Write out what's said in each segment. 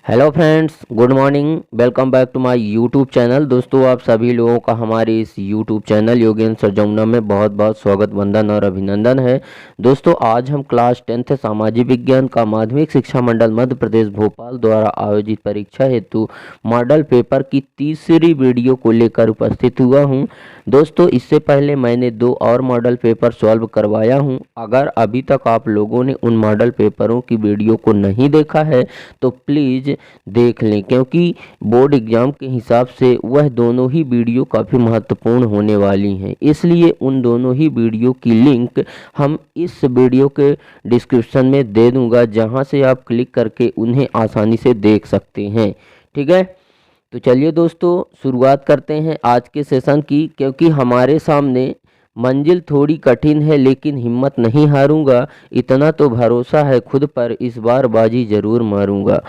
Hello friends, good morning. Welcome back to my YouTube channel. दोस्तों, आप सभी लोगों का हमारे इस यूट्यूब चैनल योगेंद्र जमुना में बहुत बहुत स्वागत, वंदन और अभिनंदन है। दोस्तों, आज हम क्लास 10th सामाजिक विज्ञान का माध्यमिक शिक्षा मंडल मध्य प्रदेश भोपाल द्वारा आयोजित परीक्षा हेतु मॉडल पेपर की तीसरी वीडियो को लेकर उपस्थित हुआ हूँ। दोस्तों, इससे पहले मैंने 2 और मॉडल पेपर सॉल्व करवाया हूँ। अगर अभी तक आप लोगों ने उन मॉडल पेपरों की वीडियो को नहीं देखा है तो प्लीज़ देख लें, क्योंकि बोर्ड एग्जाम के हिसाब से वह दोनों ही वीडियो काफ़ी महत्वपूर्ण होने वाली हैं। इसलिए उन दोनों ही वीडियो की लिंक हम इस वीडियो के डिस्क्रिप्शन में दे दूंगा, जहां से आप क्लिक करके उन्हें आसानी से देख सकते हैं। ठीक है, तो चलिए दोस्तों, शुरुआत करते हैं आज के सेशन की। क्योंकि हमारे सामने मंजिल थोड़ी कठिन है, लेकिन हिम्मत नहीं हारूंगा, इतना तो भरोसा है खुद पर, इस बार बाजी जरूर मारूंगा।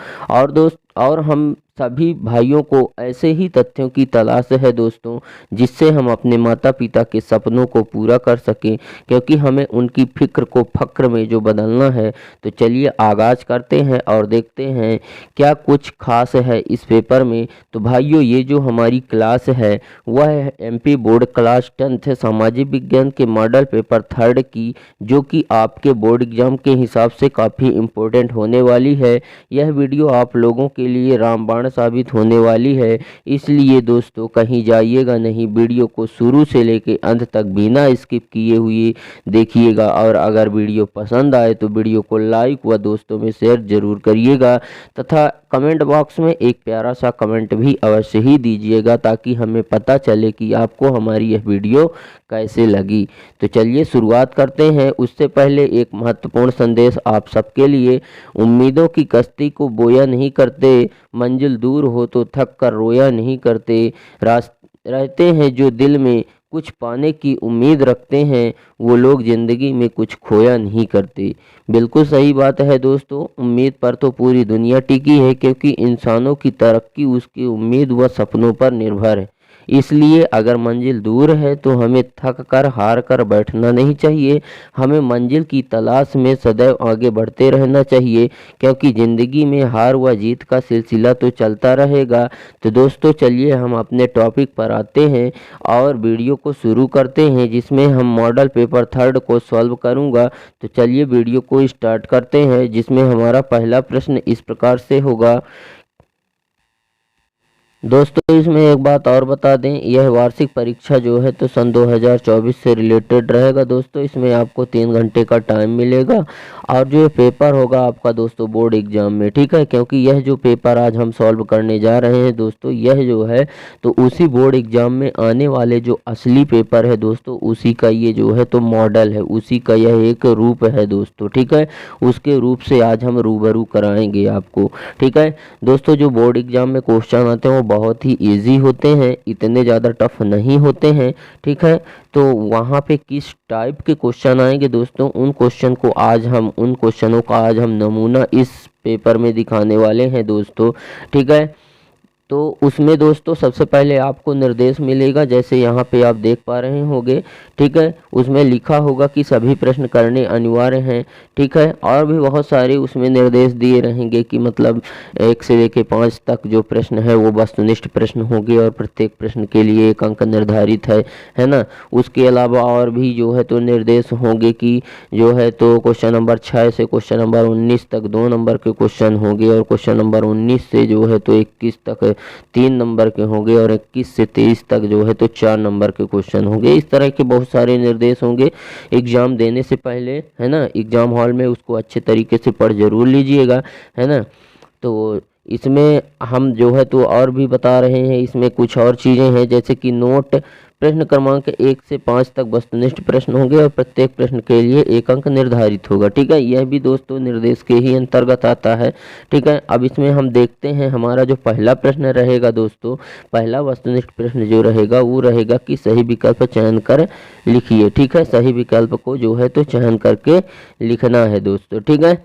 और हम सभी भाइयों को ऐसे ही तथ्यों की तलाश है दोस्तों, जिससे हम अपने माता पिता के सपनों को पूरा कर सकें, क्योंकि हमें उनकी फिक्र को फक्र में जो बदलना है। तो चलिए आगाज करते हैं और देखते हैं क्या कुछ खास है इस पेपर में। तो भाइयों, ये जो हमारी क्लास है वह है एमपी बोर्ड क्लास 10th सामाजिक विज्ञान के मॉडल पेपर 3rd की, जो कि आपके बोर्ड एग्जाम के हिसाब से काफ़ी इम्पोर्टेंट होने वाली है। यह वीडियो आप लोगों के लिए रामबाण साबित होने वाली है। इसलिए दोस्तों, कहीं जाइएगा नहीं, वीडियो को शुरू से लेकर अंत तक बिना स्किप किए हुए देखिएगा। और अगर वीडियो पसंद आए तो वीडियो को लाइक व दोस्तों में शेयर जरूर करिएगा, तथा कमेंट बॉक्स में एक प्यारा सा कमेंट भी अवश्य ही दीजिएगा, ताकि हमें पता चले कि आपको हमारी यह वीडियो कैसे लगी। तो चलिए शुरुआत करते हैं। उससे पहले एक महत्वपूर्ण संदेश आप सबके लिए। उम्मीदों की कश्ती को बोया नहीं करते, मंजिल दूर हो तो थक कर रोया नहीं करते, रहते हैं जो दिल में कुछ पाने की उम्मीद रखते हैं, वो लोग ज़िंदगी में कुछ खोया नहीं करते। बिल्कुल सही बात है दोस्तों, उम्मीद पर तो पूरी दुनिया टिकी है, क्योंकि इंसानों की तरक्की उसकी उम्मीद व सपनों पर निर्भर है। इसलिए अगर मंजिल दूर है तो हमें थक कर हार कर बैठना नहीं चाहिए। हमें मंजिल की तलाश में सदैव आगे बढ़ते रहना चाहिए, क्योंकि ज़िंदगी में हार व जीत का सिलसिला तो चलता रहेगा। तो दोस्तों, चलिए हम अपने टॉपिक पर आते हैं और वीडियो को शुरू करते हैं, जिसमें हम मॉडल पेपर 3rd को सॉल्व करूंगा। तो चलिए वीडियो को स्टार्ट करते हैं, जिसमें हमारा पहला प्रश्न इस प्रकार से होगा। दोस्तों, इसमें एक बात और बता दें, यह वार्षिक परीक्षा जो है तो सन 2024 से रिलेटेड रहेगा दोस्तों। इसमें आपको 3 घंटे का टाइम मिलेगा, और जो ये पेपर होगा आपका दोस्तों बोर्ड एग्जाम में, ठीक है। क्योंकि यह जो पेपर आज हम सॉल्व करने जा रहे हैं दोस्तों, यह जो है तो उसी बोर्ड एग्जाम में आने वाले जो असली पेपर है दोस्तों, उसी का ये जो है तो मॉडल है, उसी का यह एक रूप है दोस्तों, ठीक है। उसके रूप से आज हम रूबरू कराएंगे आपको, ठीक है। दोस्तों, जो बोर्ड एग्जाम में क्वेश्चन आते हैं वो बहुत ही इजी होते हैं, इतने ज़्यादा टफ नहीं होते हैं, ठीक है। तो वहाँ पे किस टाइप के क्वेश्चन आएंगे दोस्तों, उन क्वेश्चनों का आज हम नमूना इस पेपर में दिखाने वाले हैं दोस्तों, ठीक है। तो उसमें दोस्तों सबसे पहले आपको निर्देश मिलेगा, जैसे यहाँ पे आप देख पा रहे होंगे, ठीक है। उसमें लिखा होगा कि सभी प्रश्न करने अनिवार्य हैं, ठीक है। और भी बहुत सारे उसमें निर्देश दिए रहेंगे कि मतलब 1 से लेकर 5 तक जो प्रश्न है वो वस्तुनिष्ठ प्रश्न होंगे, और प्रत्येक प्रश्न के लिए 1 अंक निर्धारित है ना। उसके अलावा और भी जो है तो निर्देश होंगे कि जो है तो क्वेश्चन नंबर 6 से क्वेश्चन नंबर 19 तक 2 नंबर के क्वेश्चन होंगे, और क्वेश्चन नंबर 19 से जो है तो 21 तक 3 नंबर के होंगे, और 21 से 23 तक जो है तो 4 नंबर के क्वेश्चन होंगे। इस तरह के बहुत सारे निर्देश होंगे एग्जाम देने से पहले, है ना। एग्जाम हॉल में उसको अच्छे तरीके से पढ़ जरूर लीजिएगा, है ना। तो इसमें हम जो है तो और भी बता रहे हैं, इसमें कुछ और चीज़ें हैं, जैसे कि नोट प्रश्न क्रमांक 1 से 5 तक वस्तुनिष्ठ प्रश्न होंगे, और प्रत्येक प्रश्न के लिए 1 अंक निर्धारित होगा, ठीक है। यह भी दोस्तों निर्देश के ही अंतर्गत आता है, ठीक है। अब इसमें हम देखते हैं, हमारा जो पहला प्रश्न रहेगा दोस्तों, पहला वस्तुनिष्ठ प्रश्न जो रहेगा वो रहेगा कि सही विकल्प चयन कर लिखिए, ठीक है। सही विकल्प को जो है तो चयन करके लिखना है दोस्तों, ठीक है।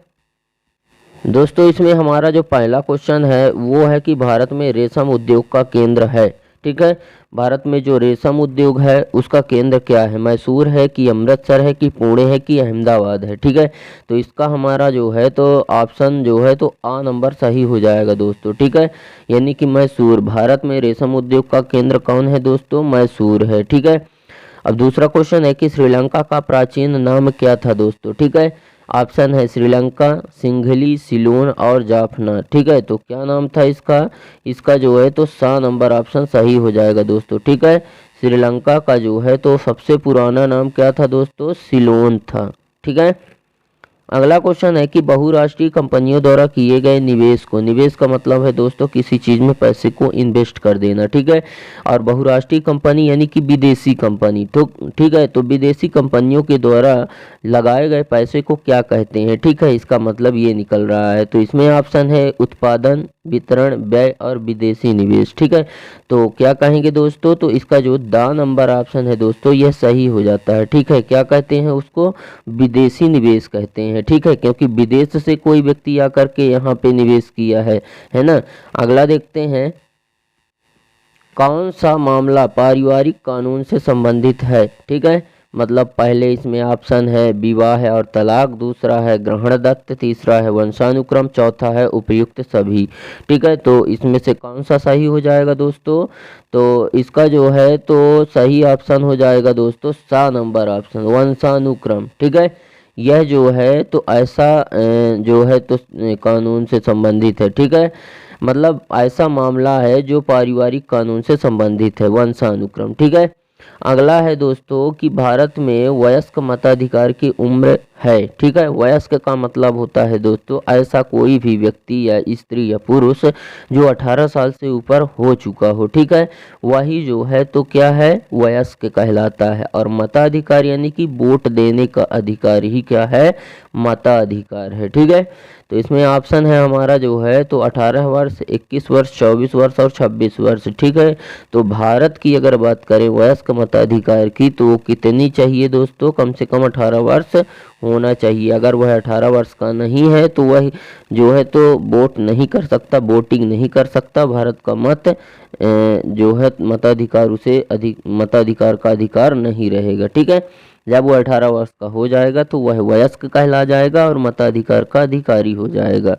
दोस्तों, इसमें हमारा जो पहला क्वेश्चन है वो है कि भारत में रेशम उद्योग का केंद्र है, ठीक है। भारत में जो रेशम उद्योग है उसका केंद्र क्या है, मैसूर है कि अमृतसर है कि पुणे है कि अहमदाबाद है, ठीक है। तो इसका हमारा जो है तो ऑप्शन जो है तो आ नंबर सही हो जाएगा दोस्तों, ठीक है। यानी कि मैसूर, भारत में रेशम उद्योग का केंद्र कौन है दोस्तों, मैसूर है, ठीक है। अब दूसरा क्वेश्चन है कि श्रीलंका का प्राचीन नाम क्या था दोस्तों, ठीक है। ऑप्शन है श्रीलंका, सिंघली, सिलोन और जाफना, ठीक है। तो क्या नाम था इसका, इसका जो है तो सा नंबर ऑप्शन सही हो जाएगा दोस्तों, ठीक है। श्रीलंका का जो है तो सबसे पुराना नाम क्या था दोस्तों, सिलोन था, ठीक है। अगला क्वेश्चन है कि बहुराष्ट्रीय कंपनियों द्वारा किए गए निवेश को, निवेश का मतलब है दोस्तों किसी चीज में पैसे को इन्वेस्ट कर देना, ठीक है। और बहुराष्ट्रीय कंपनी यानी कि विदेशी कंपनी, तो ठीक है। तो विदेशी कंपनियों के द्वारा लगाए गए पैसे को क्या कहते हैं, ठीक है। इसका मतलब ये निकल रहा है, तो इसमें ऑप्शन है उत्पादन, वितरण, व्यय और विदेशी निवेश, ठीक है। तो क्या कहेंगे दोस्तों, तो इसका जो दा नंबर ऑप्शन है दोस्तों यह सही हो जाता है, ठीक है। क्या कहते हैं उसको, विदेशी निवेश कहते हैं, ठीक है। क्योंकि विदेश से कोई व्यक्ति आकर के यहाँ पे निवेश किया है ना। अगला देखते हैं, कौन सा मामला पारिवारिक कानून से संबंधित है, ठीक है। मतलब पहले इसमें ऑप्शन है विवाह और तलाक, दूसरा है ग्रहण दत्त, तीसरा है वंशानुक्रम, चौथा है उपयुक्त सभी, ठीक है। तो इसमें से कौन सा सही हो जाएगा दोस्तों, तो इसका जो है तो सही ऑप्शन हो जाएगा दोस्तों सा नंबर ऑप्शन, वंशानुक्रम, ठीक है। यह जो है तो ऐसा जो है तो कानून से संबंधित है, ठीक है। मतलब ऐसा मामला है जो पारिवारिक कानून से संबंधित है, वंशानुक्रम, ठीक है। अगला है दोस्तों कि भारत में वयस्क मताधिकार की उम्र है, ठीक है। वयस्क का मतलब होता है दोस्तों ऐसा कोई भी व्यक्ति या स्त्री या पुरुष जो 18 साल से ऊपर हो चुका हो, ठीक है। वही जो है तो क्या है, वयस्क कहलाता है। और मताधिकार यानी कि वोट देने का अधिकार ही क्या है, मताधिकार है, ठीक है। तो इसमें ऑप्शन है हमारा जो है तो 18 वर्ष, 21 वर्ष, 24 वर्ष और 26 वर्ष, ठीक है। तो भारत की अगर बात करें वयस्क मताधिकार की तो वो कितनी चाहिए दोस्तों, कम से कम 18 वर्ष होना चाहिए। अगर वह 18 वर्ष का नहीं है तो वह जो है तो वोट नहीं कर सकता, वोटिंग नहीं कर सकता। भारत का मत जो है मताधिकार उसे मताधिकार का अधिकार नहीं रहेगा, ठीक है। जब वो 18 वर्ष का हो जाएगा तो वह वयस्क कहला जाएगा और मताधिकार का अधिकारी हो जाएगा,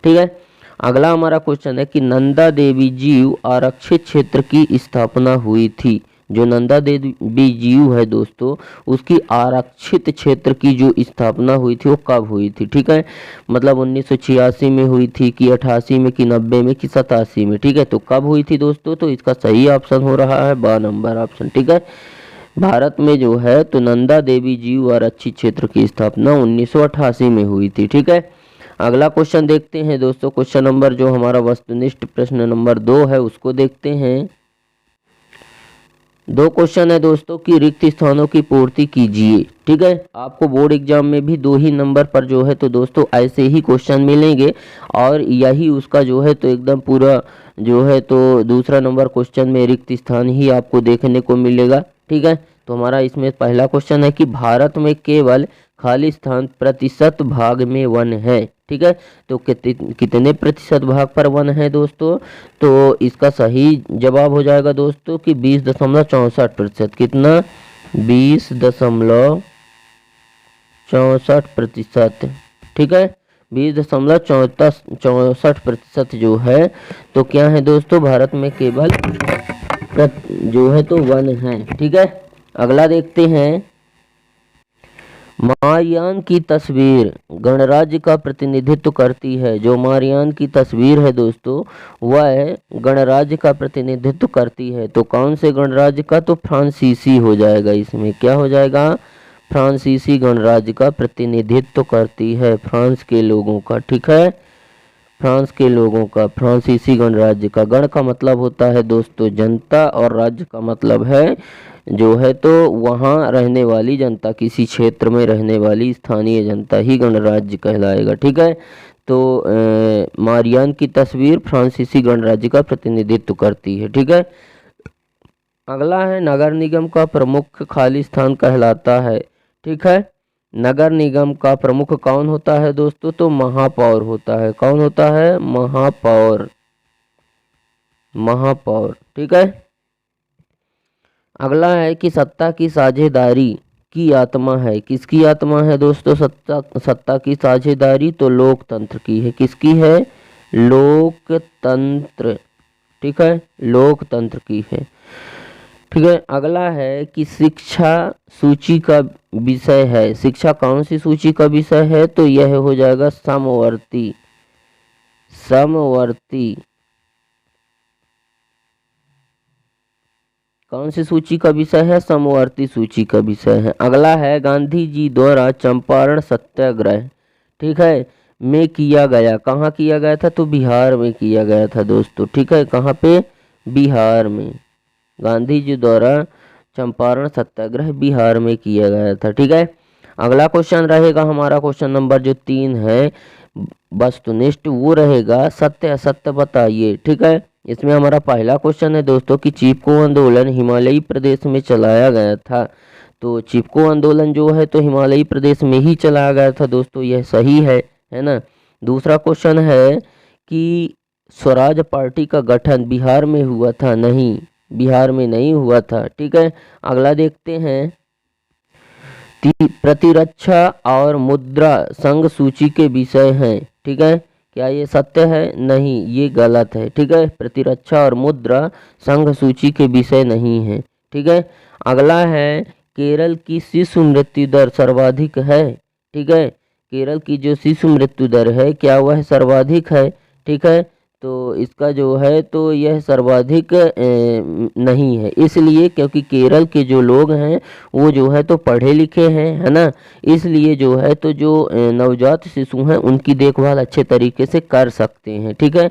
ठीक है। अगला हमारा क्वेश्चन है कि नंदा देवी जीव आरक्षित क्षेत्र की स्थापना हुई थी। जो नंदा देवी जीव है दोस्तों उसकी आरक्षित क्षेत्र की जो स्थापना हुई थी वो कब हुई थी, ठीक है। मतलब 1986 में हुई थी कि 88 में कि 90 में कि 87 में, ठीक है। तो कब हुई थी दोस्तों, तो इसका सही ऑप्शन हो रहा है बा नंबर ऑप्शन, ठीक है। भारत में जो है तो नंदा देवी जीव आरक्षित क्षेत्र की स्थापना 1988 में हुई थी, ठीक है। अगला क्वेश्चन देखते हैं दोस्तों, क्वेश्चन नंबर जो हमारा वस्तुनिष्ठ प्रश्न नंबर 2 है उसको देखते हैं। दो क्वेश्चन है दोस्तों कि रिक्त स्थानों की पूर्ति कीजिए, ठीक है। आपको बोर्ड एग्जाम में भी 2 ही नंबर पर जो है तो दोस्तों ऐसे ही क्वेश्चन मिलेंगे और यही उसका जो है तो एकदम पूरा जो है तो दूसरा नंबर क्वेश्चन में रिक्त स्थान ही आपको देखने को मिलेगा, ठीक है। तो हमारा इसमें पहला क्वेश्चन है कि भारत में केवल खाली स्थान प्रतिशत भाग में वन है, ठीक है। तो कितने प्रतिशत भाग पर वन है दोस्तों, तो इसका सही जवाब हो जाएगा दोस्तों कि 20.64%। कितना, 20.64%, ठीक है। 20.64% जो है तो क्या है दोस्तों, भारत में केवल जो है तो वन है, ठीक है। अगला देखते हैं, मारियान की तस्वीर गणराज्य का प्रतिनिधित्व करती है। जो मारियान की तस्वीर है दोस्तों वह गणराज्य का प्रतिनिधित्व करती है। तो कौन से गणराज्य का, तो फ्रांसीसी हो जाएगा। इसमें क्या हो जाएगा, फ्रांसीसी गणराज्य का प्रतिनिधित्व करती है, फ्रांस के लोगों का, ठीक है। फ्रांस के लोगों का, फ्रांसीसी गणराज्य का। गण का मतलब होता है दोस्तों जनता और राज्य का मतलब है जो है तो वहाँ रहने वाली जनता, किसी क्षेत्र में रहने वाली स्थानीय जनता ही गणराज्य कहलाएगा, ठीक है। तो मारियान की तस्वीर फ्रांसीसी गणराज्य का प्रतिनिधित्व करती है, ठीक है। अगला है नगर निगम का प्रमुख खाली स्थान कहलाता है, ठीक है। नगर निगम का प्रमुख कौन होता है दोस्तों, तो महापौर होता है। कौन होता है, महापौर, महापौर, ठीक है। अगला है कि सत्ता की साझेदारी की आत्मा है, किसकी आत्मा है दोस्तों सत्ता की साझेदारी? तो लोकतंत्र की है। किसकी है? लोकतंत्र। ठीक है, लोकतंत्र की है। ठीक है, अगला है कि शिक्षा सूची का विषय है। शिक्षा कौन सी सूची का विषय है? तो यह हो जाएगा समवर्ती। समवर्ती कौन सी सूची का विषय है? समवर्ती सूची का विषय है। अगला है गांधी जी द्वारा चंपारण सत्याग्रह, ठीक है, में किया गया, कहाँ किया गया था? तो बिहार में किया गया था दोस्तों। ठीक है, कहाँ पे? बिहार में। गांधी जी द्वारा चंपारण सत्याग्रह बिहार में किया गया था। ठीक है, अगला क्वेश्चन रहेगा हमारा क्वेश्चन नंबर जो 3 है वस्तुनिष्ठ, वो रहेगा सत्य असत्य बताइए। ठीक है, इसमें हमारा पहला क्वेश्चन है दोस्तों कि चिपको आंदोलन हिमालयी प्रदेश में चलाया गया था। तो चिपको आंदोलन जो है तो हिमालयी प्रदेश में ही चलाया गया था दोस्तों, यह सही है ना। दूसरा क्वेश्चन है कि स्वराज पार्टी का गठन बिहार में हुआ था? नहीं, बिहार में नहीं हुआ था। ठीक है, अगला देखते हैं प्रतिरक्षा और मुद्रा संघ सूची के विषय हैं। ठीक है, क्या ये सत्य है? नहीं, ये गलत है। ठीक है, प्रतिरक्षा और मुद्रा संघ सूची के विषय नहीं है। ठीक है, अगला है केरल की शिशु मृत्यु दर सर्वाधिक है। ठीक है, केरल की जो शिशु मृत्यु दर है क्या वह सर्वाधिक है? ठीक है, तो इसका जो है तो यह सर्वाधिक नहीं है, इसलिए क्योंकि केरल के जो लोग हैं वो जो है तो पढ़े लिखे हैं, है ना, इसलिए जो है तो जो नवजात शिशु हैं उनकी देखभाल अच्छे तरीके से कर सकते हैं। ठीक है,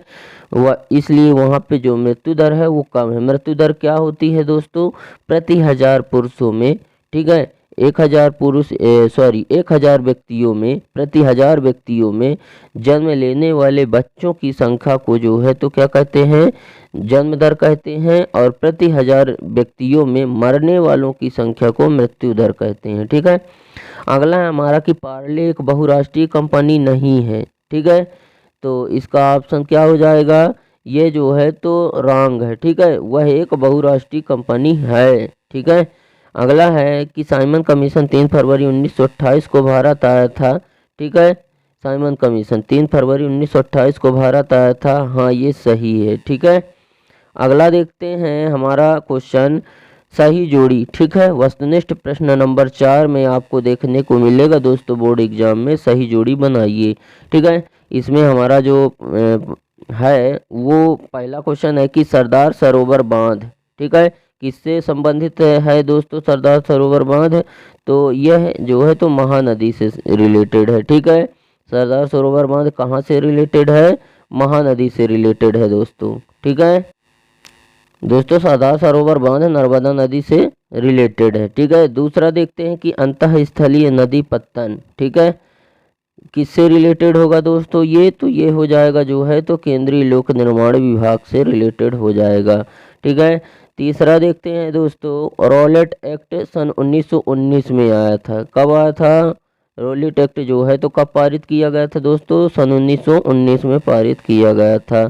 वह इसलिए वहाँ पे जो मृत्यु दर है वो कम है। मृत्यु दर क्या होती है दोस्तों? प्रति 1000 पुरुषों में, ठीक है, 1000 पुरुष 1000 व्यक्तियों में, प्रति 1000 व्यक्तियों में जन्म लेने वाले बच्चों की संख्या को जो है तो क्या कहते हैं? जन्म दर कहते हैं। और प्रति 1000 व्यक्तियों में मरने वालों की संख्या को मृत्यु दर कहते हैं। ठीक है, अगला है हमारा कि पार्ले एक बहुराष्ट्रीय कंपनी नहीं है। ठीक है, तो इसका ऑप्शन क्या हो जाएगा? ये जो है तो रॉन्ग है। ठीक है, वह एक बहुराष्ट्रीय कंपनी है। ठीक है, अगला है कि साइमन कमीशन 3 फरवरी 1928 को भारत आया था। ठीक है, साइमन कमीशन 3 फरवरी 1928 को भारत आया था। हाँ, ये सही है। ठीक है, अगला देखते हैं हमारा क्वेश्चन सही जोड़ी। ठीक है, वस्तुनिष्ठ प्रश्न नंबर 4 में आपको देखने को मिलेगा दोस्तों बोर्ड एग्जाम में, सही जोड़ी बनाइए। ठीक है, इसमें हमारा जो है वो पहला क्वेश्चन है कि सरदार सरोवर बांध, ठीक है, किससे संबंधित है दोस्तों सरदार सरोवर बांध? तो यह जो है तो महानदी से रिलेटेड है। ठीक है, सरदार सरोवर बांध कहाँ से रिलेटेड है? महानदी से रिलेटेड है दोस्तों। ठीक है दोस्तों, सरदार सरोवर बांध नर्मदा नदी से रिलेटेड है। ठीक है, दूसरा देखते हैं कि अंतःस्थलीय नदी पत्तन, ठीक है, किससे रिलेटेड होगा दोस्तों? ये हो जाएगा जो है तो केंद्रीय लोक निर्माण विभाग से रिलेटेड हो जाएगा। ठीक है, तीसरा देखते हैं दोस्तों रॉलेट एक्ट सन 1919 में आया था। कब आया था रॉलेट एक्ट जो है तो कब पारित किया गया था दोस्तों? सन 1919 में पारित किया गया था।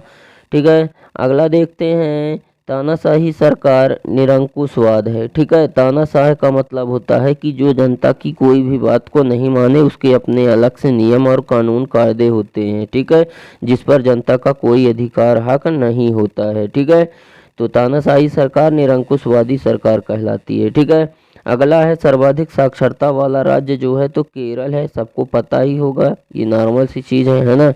ठीक है, अगला देखते हैं तानाशाही सरकार निरंकुशवाद है। ठीक है, तानाशाह का मतलब होता है कि जो जनता की कोई भी बात को नहीं माने, उसके अपने अलग से नियम और कानून कायदे होते हैं। ठीक है, जिस पर जनता का कोई अधिकार हक नहीं होता है। ठीक है, तो तानाशाही सरकार निरंकुशवादी सरकार कहलाती है। ठीक है, अगला है सर्वाधिक साक्षरता वाला राज्य जो है तो केरल है, सबको पता ही होगा, ये नॉर्मल सी चीज़ है ना।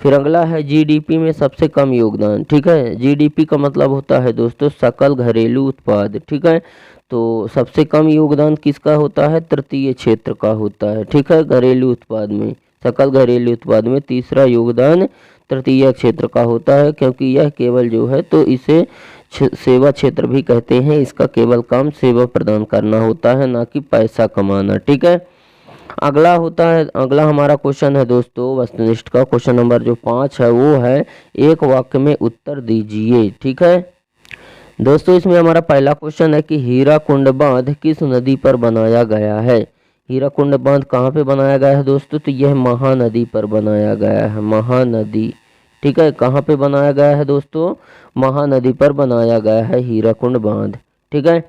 फिर अगला है जीडीपी में सबसे कम योगदान। ठीक है, जीडीपी का मतलब होता है दोस्तों सकल घरेलू उत्पाद। ठीक है, तो सबसे कम योगदान किसका होता है? तृतीय क्षेत्र का होता है। ठीक है, घरेलू उत्पाद में, सकल घरेलू उत्पाद में तीसरा योगदान तृतीय क्षेत्र का होता है, क्योंकि यह केवल जो है तो इसे सेवा क्षेत्र भी कहते हैं। इसका केवल काम सेवा प्रदान करना होता है, ना कि पैसा कमाना। ठीक है, अगला हमारा क्वेश्चन है दोस्तों वस्तुनिष्ठ का क्वेश्चन नंबर जो 5 है वो है एक वाक्य में उत्तर दीजिए। ठीक है दोस्तों, इसमें हमारा पहला क्वेश्चन है कि हीराकुंड बांध किस नदी पर बनाया गया है? हीराकुंड बांध कहाँ पे बनाया गया है दोस्तों? तो यह महानदी पर बनाया गया है, महानदी। ठीक है, कहाँ पे बनाया गया है दोस्तों? महानदी पर बनाया गया है हीराकुंड बांध। ठीक है,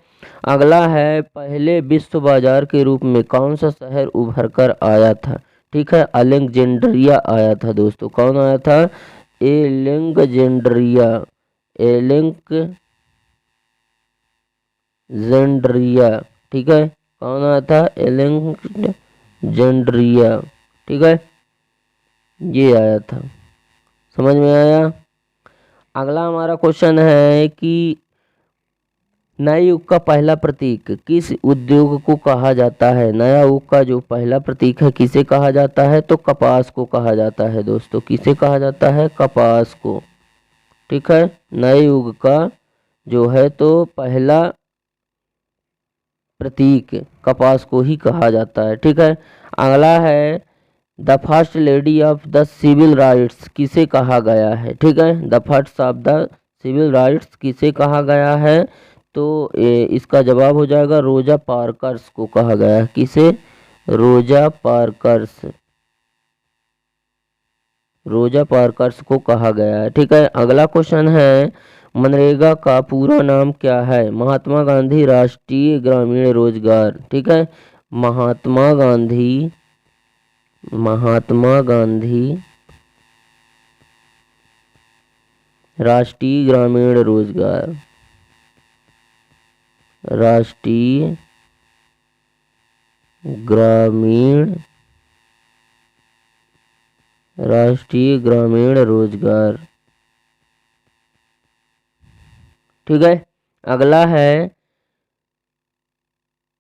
अगला है, पहले विश्व बाजार के रूप में कौन सा शहर उभर कर आया था? ठीक है, अलेक्जेंड्रिया आया था दोस्तों। कौन आया था? एलेक्जेंड्रिया। एलेक्जेंड्रिया। ठीक है, कौन आया था? एलेक्जेंड्रिया। ठीक है, ये आया था। समझ में आया? अगला हमारा क्वेश्चन है कि नए युग का पहला प्रतीक किस उद्योग को कहा जाता है? नया युग का जो पहला प्रतीक है किसे कहा जाता है? तो कपास को कहा जाता है दोस्तों। किसे कहा जाता है? कपास को। ठीक है, नए युग का जो है तो पहला प्रतीक कपास को ही कहा जाता है। ठीक है, अगला है, the first lady of the civil rights किसे कहा गया है? ठीक है, the first of the civil rights किसे कहा गया है? तो इसका जवाब हो जाएगा रोजा पार्कर्स को कहा गया है। किसे? रोजा पार्कर्स। रोजा पार्कर्स को कहा गया है। ठीक है, अगला क्वेश्चन है, मनरेगा का पूरा नाम क्या है? महात्मा गांधी राष्ट्रीय ग्रामीण रोजगार। ठीक है, महात्मा गांधी राष्ट्रीय ग्रामीण रोजगार। राष्ट्रीय ग्रामीण रोजगार। ठीक है, अगला है,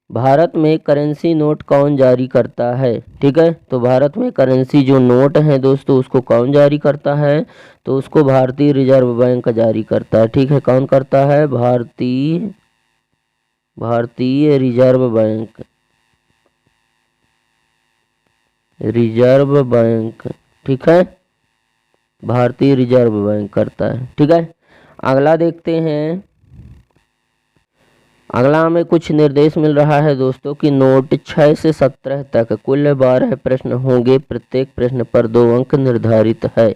भारत में करेंसी नोट कौन जारी करता है? ठीक है, तो भारत में करेंसी जो नोट है दोस्तों उसको कौन जारी करता है? तो उसको भारतीय रिजर्व बैंक जारी करता है। ठीक है, कौन करता है? भारतीय रिजर्व बैंक। ठीक है, भारतीय रिजर्व बैंक करता है। ठीक है, अगला देखते हैं। अगला हमें कुछ निर्देश मिल रहा है दोस्तों कि नोट 6 से 17 तक कुल 12 प्रश्न होंगे, प्रत्येक प्रश्न पर 2 अंक निर्धारित है।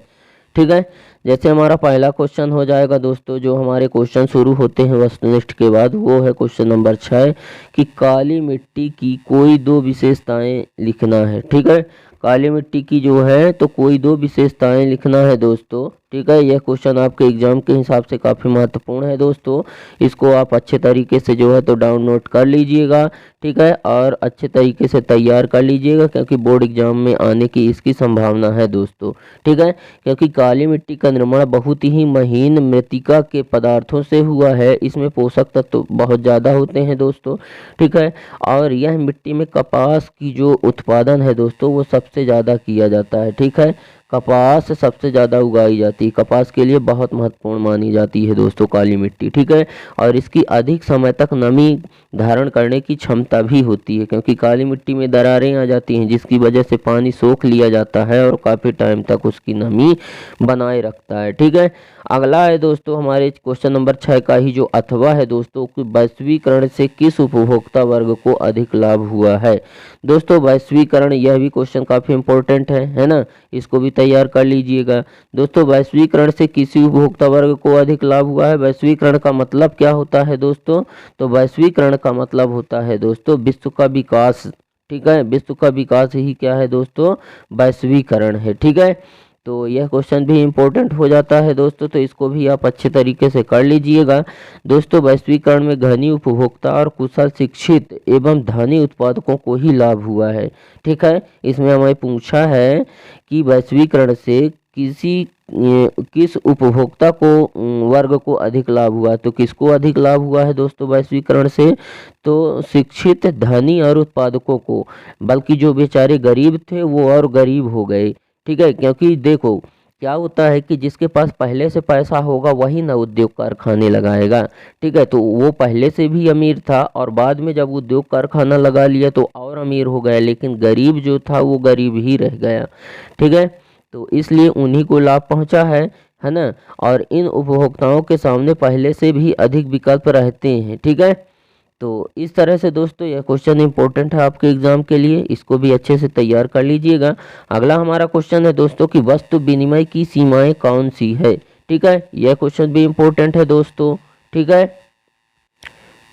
ठीक है, जैसे हमारा पहला क्वेश्चन हो जाएगा दोस्तों, जो हमारे क्वेश्चन शुरू होते हैं वस्तुनिष्ठ के बाद, वो है क्वेश्चन नंबर 6 कि काली मिट्टी की कोई 2 विशेषताएं लिखना है। ठीक है, काली मिट्टी की जो है तो कोई 2 विशेषताएं लिखना है दोस्तों। ठीक है, यह क्वेश्चन आपके एग्जाम के हिसाब से काफ़ी महत्वपूर्ण है दोस्तों। इसको आप अच्छे तरीके से जो है तो डाउनलोड कर लीजिएगा। ठीक है, और अच्छे तरीके से तैयार कर लीजिएगा क्योंकि बोर्ड एग्जाम में आने की इसकी संभावना है दोस्तों। ठीक है, क्योंकि काली मिट्टी का निर्माण बहुत ही महीन मृत्तिका के पदार्थों से हुआ है। इसमें पोषक तत्व बहुत ज़्यादा होते हैं दोस्तों। ठीक है, और यह मिट्टी में कपास की जो उत्पादन है दोस्तों वो सबसे ज़्यादा किया जाता है। ठीक है, कपास सबसे ज़्यादा उगाई जाती है, कपास के लिए बहुत महत्वपूर्ण मानी जाती है दोस्तों काली मिट्टी। ठीक है, और इसकी अधिक समय तक नमी धारण करने की क्षमता भी होती है क्योंकि काली मिट्टी में दरारें आ जाती हैं जिसकी वजह से पानी सोख लिया जाता है और काफ़ी टाइम तक उसकी नमी बनाए रखता है। ठीक है, अगला है दोस्तों हमारे क्वेश्चन नंबर 6 का ही जो अथवा है दोस्तों कि वैश्वीकरण से किस उपभोक्ता वर्ग को अधिक लाभ हुआ है? दोस्तों वैश्वीकरण, यह भी क्वेश्चन काफ़ी इंपॉर्टेंट है ना, इसको भी तैयार कर लीजिएगा दोस्तों। वैश्वीकरण से किसी उपभोक्ता वर्ग को अधिक लाभ हुआ है? वैश्वीकरण का मतलब क्या होता है दोस्तों? तो वैश्वीकरण का मतलब होता है दोस्तों विश्व का विकास। ठीक है, विश्व का विकास ही क्या है दोस्तों? वैश्वीकरण है। ठीक है, तो यह क्वेश्चन भी इम्पोर्टेंट हो जाता है दोस्तों, तो इसको भी आप अच्छे तरीके से कर लीजिएगा दोस्तों। वैश्वीकरण में धनी उपभोक्ता और कुशल शिक्षित एवं धनी उत्पादकों को ही लाभ हुआ है। ठीक है, इसमें हमें पूछा है कि वैश्वीकरण से किस उपभोक्ता को वर्ग को अधिक लाभ हुआ, तो किसको अधिक लाभ हुआ है दोस्तों वैश्वीकरण से? तो शिक्षित, धनी और उत्पादकों को, बल्कि जो बेचारे गरीब थे वो और गरीब हो गए। ठीक है, क्योंकि देखो क्या होता है कि जिसके पास पहले से पैसा होगा वही ना उद्योग कारखाने लगाएगा। ठीक है, तो वो पहले से भी अमीर था और बाद में जब उद्योग कारखाना लगा लिया तो और अमीर हो गया, लेकिन गरीब जो था वो गरीब ही रह गया। ठीक है, तो इसलिए उन्हीं को लाभ पहुंचा है ना, और इन उपभोक्ताओं के सामने पहले से भी अधिक विकल्प रहते हैं। ठीक है, तो इस तरह से दोस्तों यह क्वेश्चन इंपॉर्टेंट है आपके एग्जाम के लिए, इसको भी अच्छे से तैयार कर लीजिएगा। अगला हमारा क्वेश्चन है दोस्तों कि वस्तु विनिमय की सीमाएं कौन सी है? ठीक है, यह क्वेश्चन भी इंपॉर्टेंट है दोस्तों। ठीक है,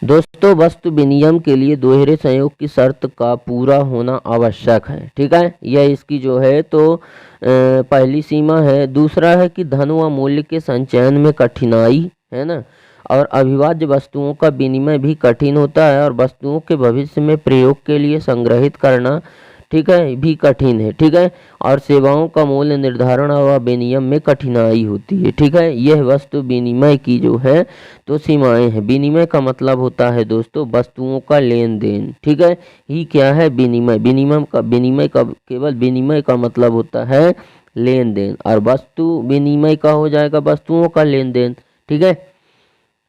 दोस्तों वस्तु विनिमय के लिए दोहरे संयोग की शर्त का पूरा होना आवश्यक है। ठीक है, यह इसकी जो है तो पहली सीमा है। दूसरा है कि धन व मूल्य के संचयन में कठिनाई है ना, और अविभाज्य वस्तुओं का विनिमय भी कठिन होता है, और वस्तुओं के भविष्य में प्रयोग के लिए संग्रहित करना ठीक है भी कठिन है। ठीक है, और सेवाओं का मूल्य निर्धारण व विनिमय में कठिनाई होती है। ठीक है, यह वस्तु विनिमय की जो है तो सीमाएं हैं। विनिमय का मतलब होता है दोस्तों वस्तुओं का लेन देन। ठीक है, ही क्या है विनिमय। विनिमय का केवल विनिमय का मतलब होता है लेन देन, और वस्तु विनिमय का हो जाएगा वस्तुओं का लेन देन। ठीक है,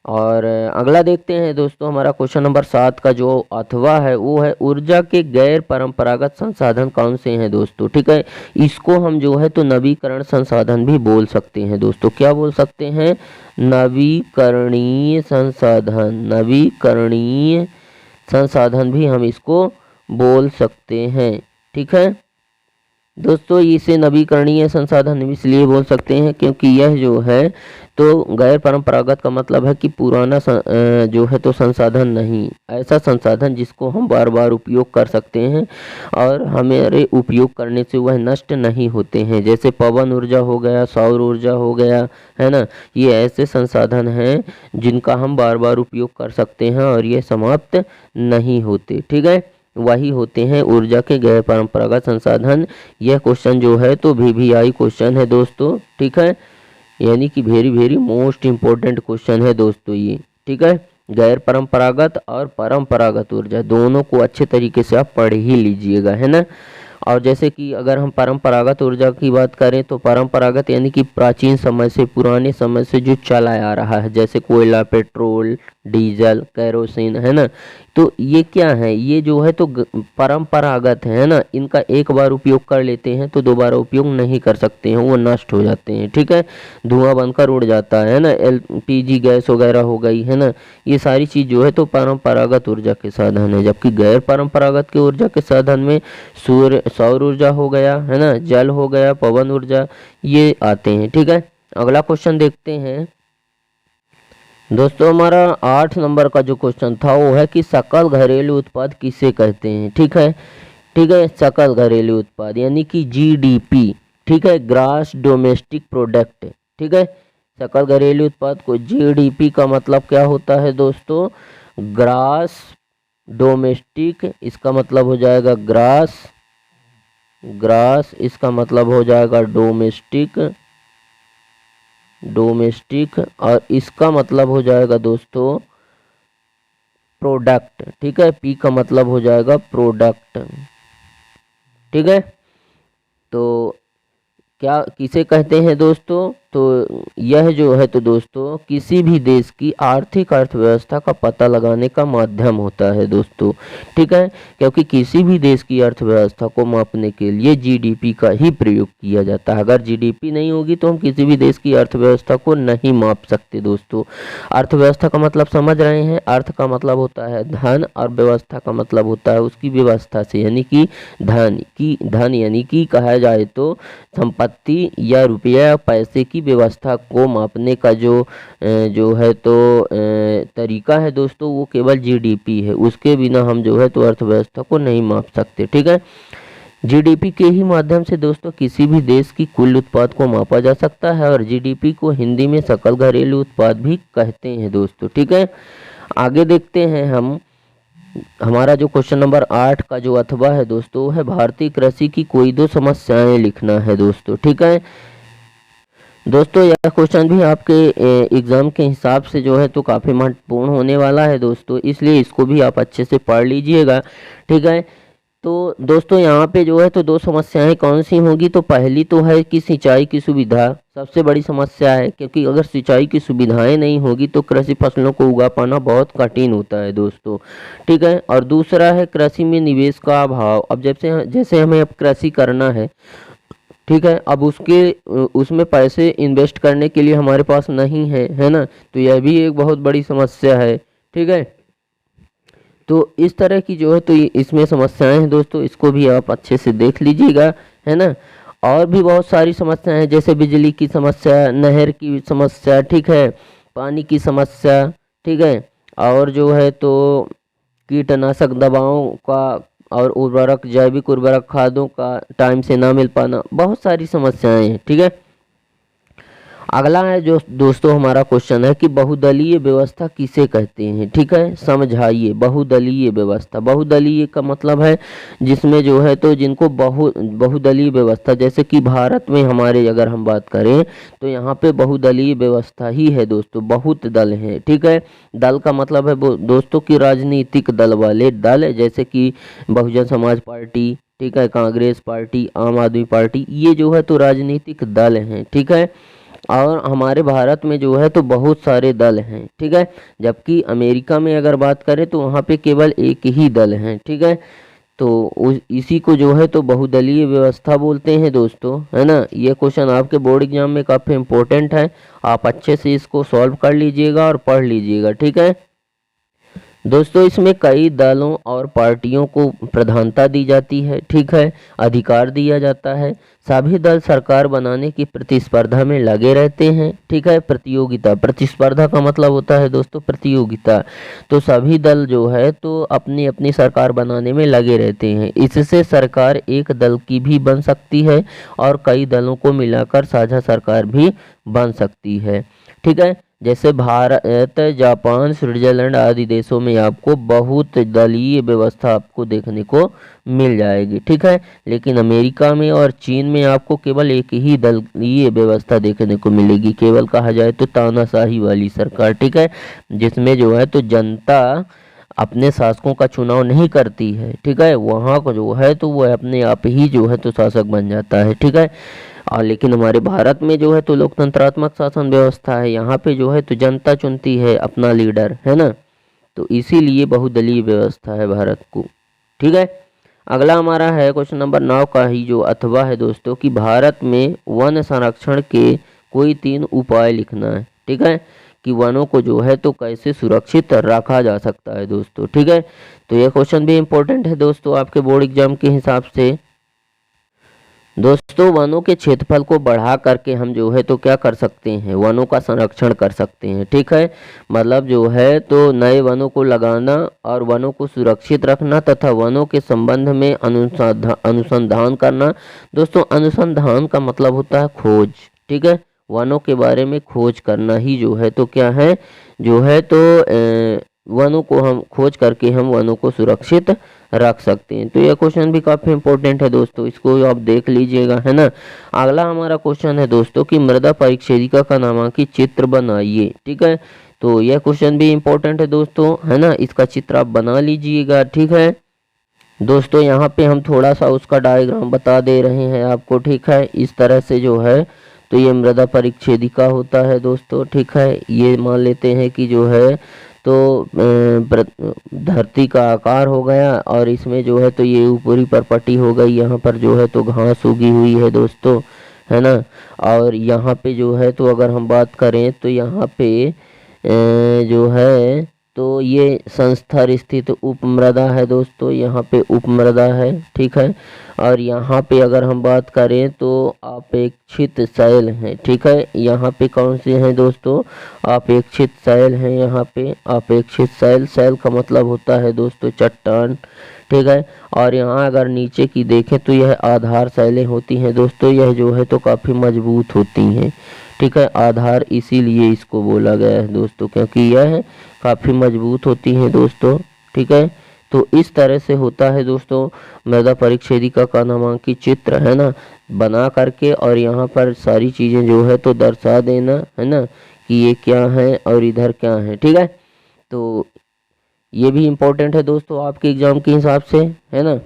और अगला देखते हैं दोस्तों, हमारा क्वेश्चन नंबर 7 का जो अथवा है वो है ऊर्जा के गैर परंपरागत संसाधन कौन से हैं दोस्तों। ठीक है, इसको हम जो है तो नवीकरण संसाधन भी बोल सकते हैं दोस्तों। क्या बोल सकते हैं, नवीकरणीय संसाधन। नवीकरणीय संसाधन भी हम इसको बोल सकते हैं। ठीक है दोस्तों, इसे नवीकरणीय संसाधन इसलिए बोल सकते हैं क्योंकि यह जो है तो गैर परंपरागत का मतलब है कि पुराना जो है तो संसाधन नहीं, ऐसा संसाधन जिसको हम बार बार उपयोग कर सकते हैं और हमारे उपयोग करने से वह नष्ट नहीं होते हैं। जैसे पवन ऊर्जा हो गया, सौर ऊर्जा हो गया, है ना, ये ऐसे संसाधन हैं जिनका हम बार बार उपयोग कर सकते हैं और ये समाप्त नहीं होते। ठीक है, वही होते हैं ऊर्जा के गैर परंपरागत संसाधन। यह क्वेश्चन जो है तो VVI क्वेश्चन है दोस्तों। ठीक है, यानी कि वेरी मोस्ट इम्पोर्टेंट क्वेश्चन है दोस्तों ये। ठीक है, गैर परंपरागत और परंपरागत ऊर्जा दोनों को अच्छे तरीके से आप पढ़ ही लीजिएगा, है ना। और जैसे कि अगर हम परंपरागत ऊर्जा की बात करें तो परंपरागत यानी कि प्राचीन समय से, पुराने समय से जो चला आ रहा है, जैसे कोयला, पेट्रोल, डीजल, कैरोसिन, है ना, तो ये क्या है, ये जो है तो परंपरागत है ना। इनका एक बार उपयोग कर लेते हैं तो दोबारा उपयोग नहीं कर सकते हैं, वो नष्ट हो जाते हैं। ठीक है, धुआं बनकर उड़ जाता है ना, LPG गैस वगैरह हो गई, है ना, ये सारी चीज़ जो है तो परंपरागत ऊर्जा के साधन है। जबकि गैर परंपरागत के ऊर्जा के साधन में सौर ऊर्जा हो गया, है ना, जल हो गया, पवन ऊर्जा, ये आते हैं। ठीक है, अगला क्वेश्चन देखते हैं दोस्तों। हमारा 8 नंबर का जो क्वेश्चन था वो है कि सकल घरेलू उत्पाद किसे कहते हैं। ठीक है, सकल घरेलू उत्पाद यानी कि GDP। ठीक है, ग्रास डोमेस्टिक प्रोडक्ट। ठीक है, सकल घरेलू उत्पाद को GDP का मतलब क्या होता है दोस्तों, ग्रास डोमेस्टिक, इसका मतलब हो जाएगा ग्रास इसका मतलब हो जाएगा डोमेस्टिक, और इसका मतलब हो जाएगा दोस्तों प्रोडक्ट। ठीक है, P का मतलब हो जाएगा प्रोडक्ट। ठीक है, तो क्या किसे कहते हैं दोस्तों, तो यह जो है तो दोस्तों किसी भी देश की आर्थिक अर्थव्यवस्था का पता लगाने का माध्यम होता है दोस्तों। ठीक है, क्योंकि किसी भी देश की अर्थव्यवस्था को मापने के लिए GDP का ही प्रयोग किया जाता है। अगर GDP नहीं होगी तो हम किसी भी देश की अर्थव्यवस्था को नहीं माप सकते दोस्तों। अर्थव्यवस्था का मतलब समझ रहे हैं, अर्थ का मतलब होता है धन और व्यवस्था का मतलब होता है उसकी व्यवस्था से, यानी कि धन यानी कि कहा जाए तो संपत्ति या रुपया पैसे की व्यवस्था को मापने का जो है तो तरीका है दोस्तों, वो केवल GDP है। उसके बिना हम जो है तो अर्थव्यवस्था को नहीं माप सकते। ठीक है, GDP के ही माध्यम से दोस्तों किसी भी देश की कुल उत्पाद को मापा जा सकता है, और GDP को हिंदी में सकल घरेलू उत्पाद भी कहते हैं दोस्तों। ठीक है, आगे देखते हैं हम। हमारा जो क्वेश्चन नंबर 8 का जो अथवा है दोस्तों है भारतीय कृषि की कोई 2 समस्याएं लिखना है दोस्तों। ठीक है दोस्तों, यह क्वेश्चन भी आपके एग्ज़ाम के हिसाब से जो है तो काफ़ी महत्वपूर्ण होने वाला है दोस्तों, इसलिए इसको भी आप अच्छे से पढ़ लीजिएगा। ठीक है, तो दोस्तों यहाँ पे जो है तो 2 समस्याएं कौन सी होंगी, तो पहली तो है कि सिंचाई की सुविधा सबसे बड़ी समस्या है, क्योंकि अगर सिंचाई की सुविधाएं नहीं होगी तो कृषि फसलों को उगा पाना बहुत कठिन होता है दोस्तों। ठीक है, और दूसरा है कृषि में निवेश का अभाव। अब जैसे हमें अब कृषि करना है, ठीक है, अब उसमें पैसे इन्वेस्ट करने के लिए हमारे पास नहीं है ना, तो यह भी एक बहुत बड़ी समस्या है। ठीक है, तो इस तरह की जो है तो इसमें समस्याएं हैं दोस्तों, इसको भी आप अच्छे से देख लीजिएगा, है ना। और भी बहुत सारी समस्याएं हैं, जैसे बिजली की समस्या, नहर की समस्या, ठीक है, पानी की समस्या, ठीक है, और जो है तो कीटनाशक दवाओं का और उर्वरक, जैविक उर्वरक खादों का टाइम से ना मिल पाना, बहुत सारी समस्याएं हैं। ठीक है, अगला है जो दोस्तों हमारा क्वेश्चन है कि बहुदलीय व्यवस्था किसे कहते हैं। ठीक है, समझाइए बहुदलीय व्यवस्था। बहुदलीय का मतलब है जिसमें जो है तो जिनको बहुदलीय व्यवस्था, जैसे कि भारत में हमारे अगर हम बात करें तो यहाँ पे बहुदलीय व्यवस्था ही है दोस्तों, बहुत दल हैं। ठीक है, दल का मतलब है वो दोस्तों की राजनीतिक दल वाले दल, जैसे कि बहुजन समाज पार्टी, ठीक है, कांग्रेस पार्टी, आम आदमी पार्टी, ये जो है तो राजनीतिक दल हैं। ठीक है, और हमारे भारत में जो है तो बहुत सारे दल हैं। ठीक है, जबकि अमेरिका में अगर बात करें तो वहाँ पे केवल एक ही दल है। ठीक है, तो इसी को जो है तो बहुदलीय व्यवस्था बोलते हैं दोस्तों, है ना। ये क्वेश्चन आपके बोर्ड एग्जाम में काफ़ी इंपॉर्टेंट है, आप अच्छे से इसको सॉल्व कर लीजिएगा और पढ़ लीजिएगा। ठीक है दोस्तों, इसमें कई दलों और पार्टियों को प्रधानता दी जाती है। ठीक है, अधिकार दिया जाता है। सभी दल सरकार बनाने की प्रतिस्पर्धा में लगे रहते हैं। ठीक है, प्रतियोगिता, प्रतिस्पर्धा का मतलब होता है दोस्तों प्रतियोगिता। तो सभी दल जो है तो अपनी अपनी सरकार बनाने में लगे रहते हैं। इससे सरकार एक दल की भी बन सकती है और कई दलों को मिलाकर साझा सरकार भी बन सकती है। ठीक है, जैसे भारत, जापान, स्विट्जरलैंड आदि देशों में आपको बहुत दलीय व्यवस्था आपको देखने को मिल जाएगी। ठीक है, लेकिन अमेरिका में और चीन में आपको केवल एक ही दलीय व्यवस्था देखने को मिलेगी, केवल कहा जाए तो तानाशाही वाली सरकार। ठीक है, जिसमें जो है तो जनता अपने शासकों का चुनाव नहीं करती है। ठीक है, वहाँ को जो है तो वह अपने आप ही जो है तो शासक बन जाता है। ठीक है, और लेकिन हमारे भारत में जो है तो लोकतंत्रात्मक शासन व्यवस्था है, यहाँ पे जो है तो जनता चुनती है अपना लीडर, है ना। तो इसीलिए बहुदलीय व्यवस्था है भारत को। ठीक है, अगला हमारा है क्वेश्चन नंबर 9 का ही जो अथवा है दोस्तों कि भारत में वन संरक्षण के कोई 3 उपाय लिखना है। ठीक है, कि वनों को जो है तो कैसे सुरक्षित रखा जा सकता है दोस्तों। ठीक है, तो यह क्वेश्चन भी इम्पोर्टेंट है दोस्तों आपके बोर्ड एग्जाम के हिसाब से। दोस्तों, वनों के क्षेत्रफल को बढ़ा करके हम जो है तो क्या कर सकते हैं, वनों का संरक्षण कर सकते हैं। ठीक है, मतलब जो है तो नए वनों को लगाना और वनों को सुरक्षित रखना तथा वनों के संबंध में अनुसंधान करना। दोस्तों, अनुसंधान का मतलब होता है खोज। ठीक है, वनों के बारे में खोज करना ही जो है तो क्या है, जो है तो वनों को हम खोज करके हम वनों को सुरक्षित रख सकते हैं। तो यह क्वेश्चन भी काफ़ी इंपॉर्टेंट है दोस्तों, इसको आप देख लीजिएगा, है ना। अगला हमारा क्वेश्चन है दोस्तों कि मृदा परिच्छेदिका का नामांकित चित्र बनाइए। ठीक है, तो यह क्वेश्चन भी इंपॉर्टेंट है दोस्तों, है ना। इसका चित्र आप बना लीजिएगा। ठीक है दोस्तों, यहाँ पे हम थोड़ा सा उसका डायग्राम बता दे रहे हैं आपको। ठीक है, इस तरह से जो है तो ये मृदा परिच्छेदिका होता है दोस्तों। ठीक है, ये मान लेते हैं कि जो है तो धरती का आकार हो गया और इसमें जो है तो ये ऊपरी पर पट्टी हो गई, यहाँ पर जो है तो घास उगी हुई है दोस्तों, है ना। और यहाँ पे जो है तो अगर हम बात करें तो यहाँ पे जो है तो ये संस्थर स्थित उपमृदा है दोस्तों, यहाँ पे उपमृदा है। ठीक है, और यहाँ पे अगर हम बात करें तो अपेक्षित शैल हैं। ठीक है, यहाँ पे कौन से हैं दोस्तों, अपेक्षित शैल हैं। यहाँ पे अपेक्षित शैल, शैल का मतलब होता है दोस्तों चट्टान। ठीक है, और यहाँ अगर नीचे की देखें तो यह आधार शैलें होती हैं दोस्तों, यह जो है तो काफ़ी मजबूत होती हैं। ठीक है, आधार इसीलिए इसको बोला गया है दोस्तों, क्योंकि यह काफ़ी मजबूत होती हैं दोस्तों। ठीक है, तो इस तरह से होता है दोस्तों मृदा परिच्छेदिका का नामांकित चित्र, है ना, बना करके और यहाँ पर सारी चीज़ें जो है तो दर्शा देना, है ना, कि ये क्या है और इधर क्या है। ठीक है, तो ये भी इम्पोर्टेंट है दोस्तों आपके एग्ज़ाम के हिसाब से, है ना।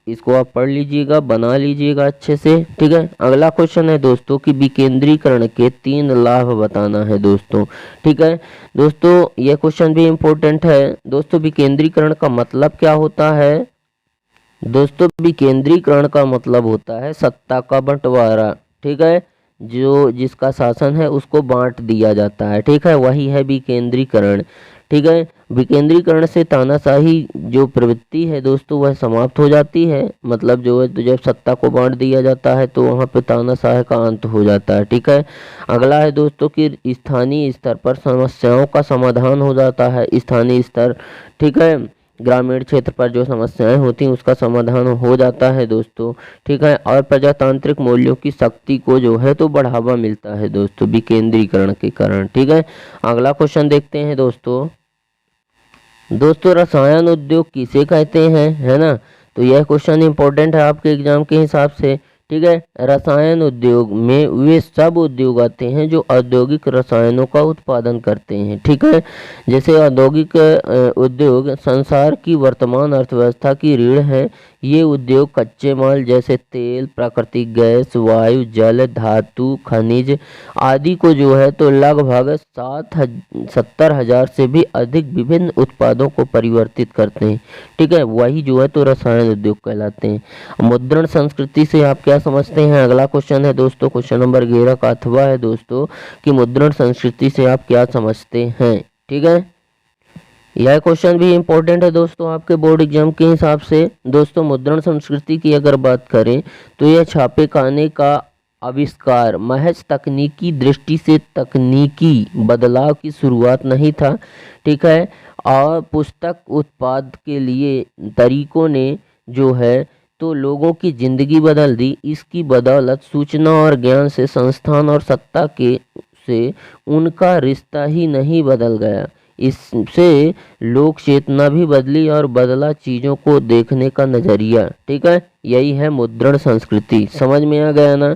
इसको आप पढ़ लीजिएगा, बना लीजिएगा अच्छे से। ठीक है, अगला क्वेश्चन है दोस्तों कि विकेंद्रीकरण के 3 लाभ बताना है दोस्तों। ठीक है दोस्तों, यह क्वेश्चन भी इम्पोर्टेंट है दोस्तों। विकेंद्रीकरण का मतलब क्या होता है दोस्तों, विकेंद्रीकरण का मतलब होता है सत्ता का बंटवारा। ठीक है, जो जिसका शासन है उसको बांट दिया जाता है। ठीक है, वही है विकेंद्रीकरण। ठीक है, विकेंद्रीकरण से तानाशाही जो प्रवृत्ति है दोस्तों वह समाप्त हो जाती है। मतलब जो है तो जब सत्ता को बांट दिया जाता है तो वहाँ पे तानाशाही का अंत हो जाता है। ठीक है, अगला है दोस्तों कि स्थानीय स्तर पर समस्याओं का समाधान हो जाता है। स्थानीय स्तर, ठीक है, ग्रामीण क्षेत्र पर जो समस्याएं होती हैं उसका समाधान हो जाता है दोस्तों। ठीक है, और प्रजातांत्रिक मूल्यों की शक्ति को जो है तो बढ़ावा मिलता है दोस्तों विकेंद्रीकरण के कारण। ठीक है, अगला क्वेश्चन देखते हैं दोस्तों। रसायन उद्योग किसे कहते हैं, है ना। तो यह क्वेश्चन इंपॉर्टेंट है आपके एग्जाम के हिसाब से। ठीक है, रसायन उद्योग में वे सब उद्योग आते हैं जो औद्योगिक रसायनों का उत्पादन करते हैं। ठीक है, जैसे औद्योगिक उद्योग संसार की वर्तमान अर्थव्यवस्था की रीढ़ है। ये उद्योग कच्चे माल जैसे तेल, प्राकृतिक गैस, वायु, जल, धातु, खनिज आदि को जो है तो लगभग 70,000 से भी अधिक विभिन्न उत्पादों को परिवर्तित करते हैं। ठीक है, वही जो है तो रसायन उद्योग कहलाते हैं। मुद्रण संस्कृति से आप क्या समझते हैं, अगला क्वेश्चन है दोस्तों, क्वेश्चन नंबर 11 का अथवा है दोस्तों कि मुद्रण संस्कृति से आप क्या समझते हैं। ठीक है, यह क्वेश्चन भी इम्पोर्टेंट है दोस्तों आपके बोर्ड एग्जाम के हिसाब से। दोस्तों मुद्रण संस्कृति की अगर बात करें तो यह छापे खाने का आविष्कार महज तकनीकी दृष्टि से तकनीकी बदलाव की शुरुआत नहीं था। ठीक है, और पुस्तक उत्पाद के लिए तरीकों ने जो है तो लोगों की जिंदगी बदल दी। इसकी बदौलत सूचना और ज्ञान से संस्थान और सत्ता के से उनका रिश्ता ही नहीं बदल गया, इससे लोक चेतना भी बदली और बदला चीज़ों को देखने का नज़रिया। ठीक है, यही है मुद्रण संस्कृति। समझ में आ गया ना,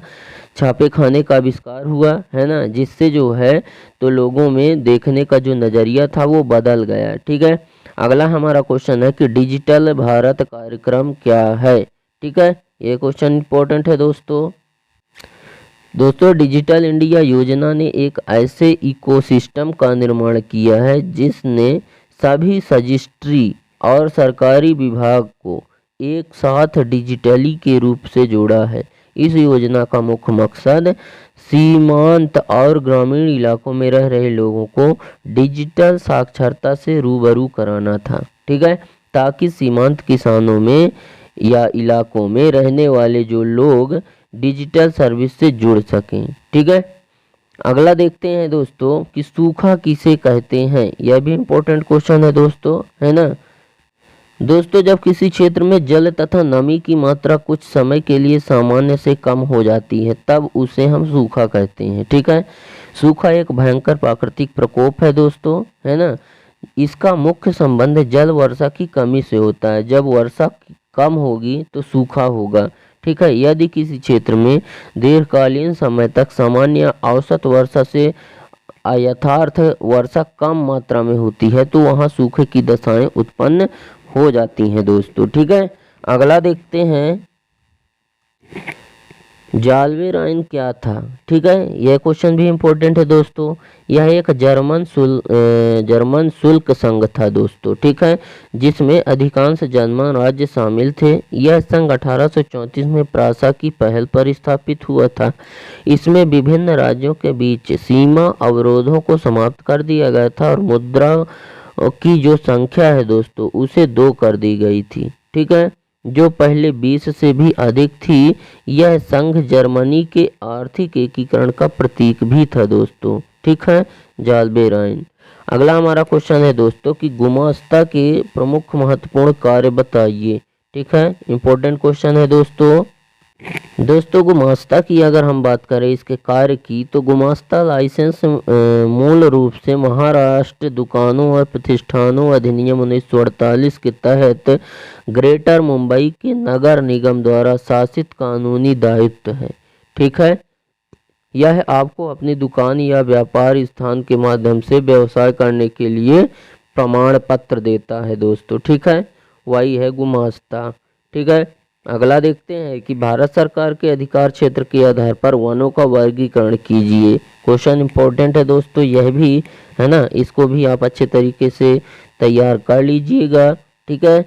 छापे खाने का आविष्कार हुआ है ना, जिससे जो है तो लोगों में देखने का जो नज़रिया था वो बदल गया। ठीक है, अगला हमारा क्वेश्चन है कि डिजिटल भारत कार्यक्रम क्या है। ठीक है, ये क्वेश्चन इंपॉर्टेंट है दोस्तों। डिजिटल इंडिया योजना ने एक ऐसे इकोसिस्टम का निर्माण किया है जिसने सभी रजिस्ट्री और सरकारी विभाग को एक साथ डिजिटली के रूप से जोड़ा है। इस योजना का मुख्य मकसद सीमांत और ग्रामीण इलाकों में रह रहे लोगों को डिजिटल साक्षरता से रूबरू कराना था। ठीक है, ताकि सीमांत किसानों में या इलाकों में रहने वाले जो लोग डिजिटल सर्विस से जुड़ सकें। ठीक है, अगला देखते हैं दोस्तों कि सूखा किसे कहते हैं। यह भी इम्पोर्टेंट क्वेश्चन है दोस्तों, है ना। जब किसी क्षेत्र में जल तथा नमी की मात्रा कुछ समय के लिए सामान्य से कम हो जाती है तब उसे हम सूखा कहते हैं। ठीक है, सूखा एक भयंकर प्राकृतिक प्रकोप है दोस्तों, है ना। इसका मुख्य संबंध जल वर्षा की कमी से होता है। जब वर्षा कम होगी तो सूखा होगा। ठीक है, यदि किसी क्षेत्र में दीर्घकालीन समय तक सामान्य औसत वर्षा से यथार्थ वर्षा कम मात्रा में होती है तो वहाँ सूखे की दशाएं उत्पन्न हो जाती हैं दोस्तों। ठीक है, अगला देखते हैं जाल्बेर आइन क्या था। ठीक है, यह क्वेश्चन भी इम्पोर्टेंट है दोस्तों। यह एक जर्मन शुल्क संघ था दोस्तों। ठीक है, जिसमें अधिकांश जर्मन राज्य शामिल थे। यह संघ 1834 में प्रासा की पहल पर स्थापित हुआ था। इसमें विभिन्न राज्यों के बीच सीमा अवरोधों को समाप्त कर दिया गया था और मुद्रा की जो संख्या है दोस्तों उसे 2 कर दी गई थी। ठीक है, जो पहले 20 से भी अधिक थी। यह संघ जर्मनी के आर्थिक एकीकरण का प्रतीक भी था दोस्तों। ठीक है, जाल्बेर आइन। अगला हमारा क्वेश्चन है दोस्तों कि गुमास्ता के प्रमुख महत्वपूर्ण कार्य बताइए। ठीक है, इंपॉर्टेंट क्वेश्चन है दोस्तों। गुमास्ता की अगर हम बात करें इसके कार्य की तो गुमास्ता लाइसेंस मूल रूप से महाराष्ट्र दुकानों और प्रतिष्ठानों अधिनियम 1948 के तहत ग्रेटर मुंबई के नगर निगम द्वारा शासित कानूनी दायित्व है। ठीक है, यह आपको अपनी दुकान या व्यापार स्थान के माध्यम से व्यवसाय करने के लिए प्रमाण पत्र देता है दोस्तों। ठीक है, वही है गुमास्ता। ठीक है, अगला देखते हैं कि भारत सरकार के अधिकार क्षेत्र के आधार पर वनों का वर्गीकरण कीजिए। क्वेश्चन इंपॉर्टेंट है दोस्तों, यह भी है ना, इसको भी आप अच्छे तरीके से तैयार कर लीजिएगा। ठीक है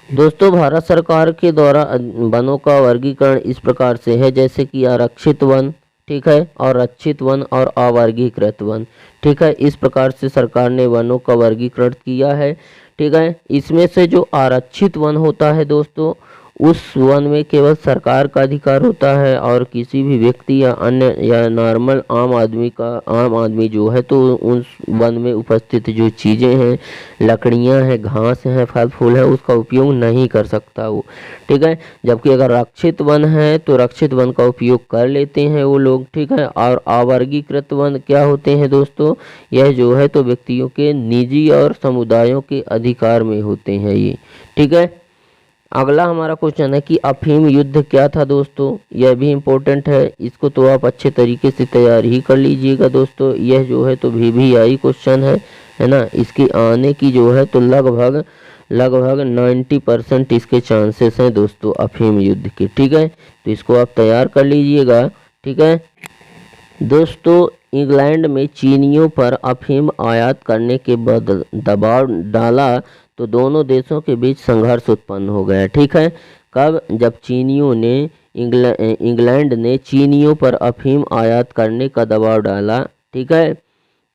दोस्तों, भारत सरकार के द्वारा वनों का वर्गीकरण इस प्रकार से है, जैसे कि आरक्षित वन, ठीक है, और रक्षित वन और अवर्गीकृत वन। ठीक है, इस प्रकार से सरकार ने वनों का वर्गीकरण किया है। ठीक है, इसमें से जो आरक्षित वन होता है दोस्तों, उस वन में केवल सरकार का अधिकार होता है और किसी भी व्यक्ति या अन्य या नॉर्मल आम आदमी जो है तो उस वन में उपस्थित जो चीज़ें हैं, लकड़ियां हैं, घास हैं, फल फूल है, उसका उपयोग नहीं कर सकता वो। ठीक है, जबकि अगर रक्षित वन है तो रक्षित वन का उपयोग कर लेते हैं वो लोग। ठीक है, और अवर्गीकृत वन क्या होते हैं दोस्तों, यह जो है तो व्यक्तियों के निजी और समुदायों के अधिकार में होते हैं ये। ठीक है, अगला हमारा क्वेश्चन है कि अफीम युद्ध क्या था दोस्तों, यह भी इम्पोर्टेंट है, इसको तो आप अच्छे तरीके से तैयार ही कर लीजिएगा दोस्तों। यह जो है तो VVI क्वेश्चन है ना, इसके आने की जो है तो लगभग 90% इसके चांसेस हैं दोस्तों अफीम युद्ध के। ठीक है, तो इसको आप तैयार कर लीजिएगा। ठीक है दोस्तों, इंग्लैंड में चीनियों पर अफीम आयात करने के बाद दबाव डाला तो दोनों देशों के बीच संघर्ष उत्पन्न हो गया। ठीक है, कब, जब चीनियों ने इंग्लैंड ने चीनियों पर अफीम आयात करने का दबाव डाला। ठीक है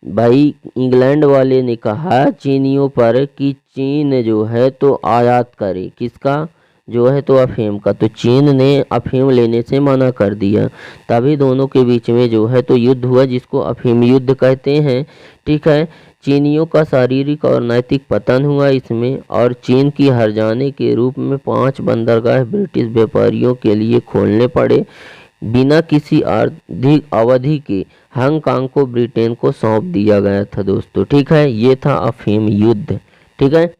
भाई, इंग्लैंड वाले ने कहा चीनियों पर कि चीन जो है तो आयात करे, किसका, जो है तो अफीम का। तो चीन ने अफीम लेने से मना कर दिया, तभी दोनों के बीच में जो है तो युद्ध हुआ, जिसको अफीम युद्ध कहते हैं। ठीक है, चीनियों का शारीरिक और नैतिक पतन हुआ इसमें, और चीन की हर जाने के रूप में 5 बंदरगाह ब्रिटिश व्यापारियों के लिए खोलने पड़े। बिना किसी आर्थिक अवधि के हांगकांग को ब्रिटेन को सौंप दिया गया था दोस्तों। ठीक है, ये था अफीम युद्ध। ठीक है,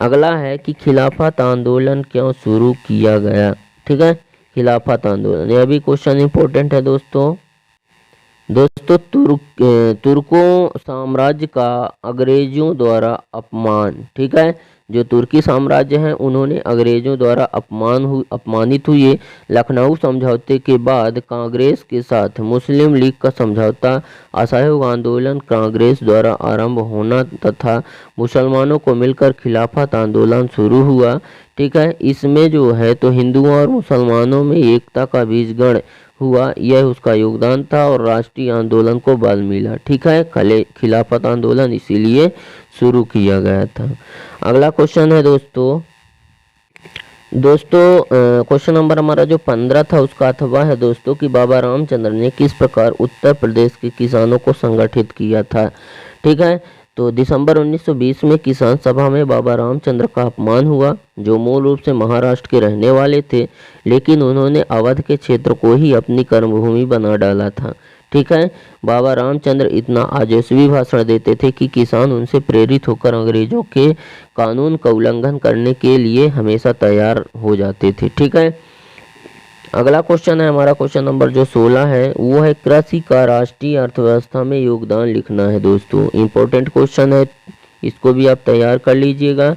अगला है कि खिलाफत आंदोलन क्यों शुरू किया गया। ठीक है, खिलाफत आंदोलन, यह भी क्वेश्चन इंपॉर्टेंट है दोस्तों। तुर्कों साम्राज्य का अंग्रेजों द्वारा अपमान। ठीक है, जो तुर्की साम्राज्य हैं उन्होंने अंग्रेजों द्वारा अपमानित हुए। लखनऊ समझौते के बाद कांग्रेस के साथ मुस्लिम लीग का समझौता, असहयोग आंदोलन कांग्रेस द्वारा आरंभ होना तथा मुसलमानों को मिलकर खिलाफत आंदोलन शुरू हुआ। ठीक है, इसमें जो है तो हिंदुओं और मुसलमानों में एकता का बीज गण हुआ, यह उसका योगदान था और राष्ट्रीय आंदोलन को बल मिला। ठीक है, खिलाफत आंदोलन इसीलिए शुरू किया गया था। अगला क्वेश्चन है दोस्तों क्वेश्चन नंबर हमारा जो 15 था उसका अथवा है दोस्तों कि बाबा रामचंद्र ने किस प्रकार उत्तर प्रदेश के किसानों को संगठित किया था। ठीक है, तो दिसंबर 1920 में किसान सभा में बाबा रामचंद्र का अपमान हुआ, जो मूल रूप से महाराष्ट्र के रहने वाले थे, लेकिन उन्होंने अवध के क्षेत्र को ही अपनी कर्मभूमि बना डाला था। ठीक है, बाबा रामचंद्र इतना ओजस्वी भाषण देते थे कि किसान उनसे प्रेरित होकर अंग्रेजों के कानून का उल्लंघन करने के लिए हमेशा तैयार हो जाते थे। ठीक है, अगला क्वेश्चन है हमारा क्वेश्चन नंबर जो 16 है, वो है कृषि का राष्ट्रीय अर्थव्यवस्था में योगदान लिखना है दोस्तों। इंपॉर्टेंट क्वेश्चन है, इसको भी आप तैयार कर लीजिएगा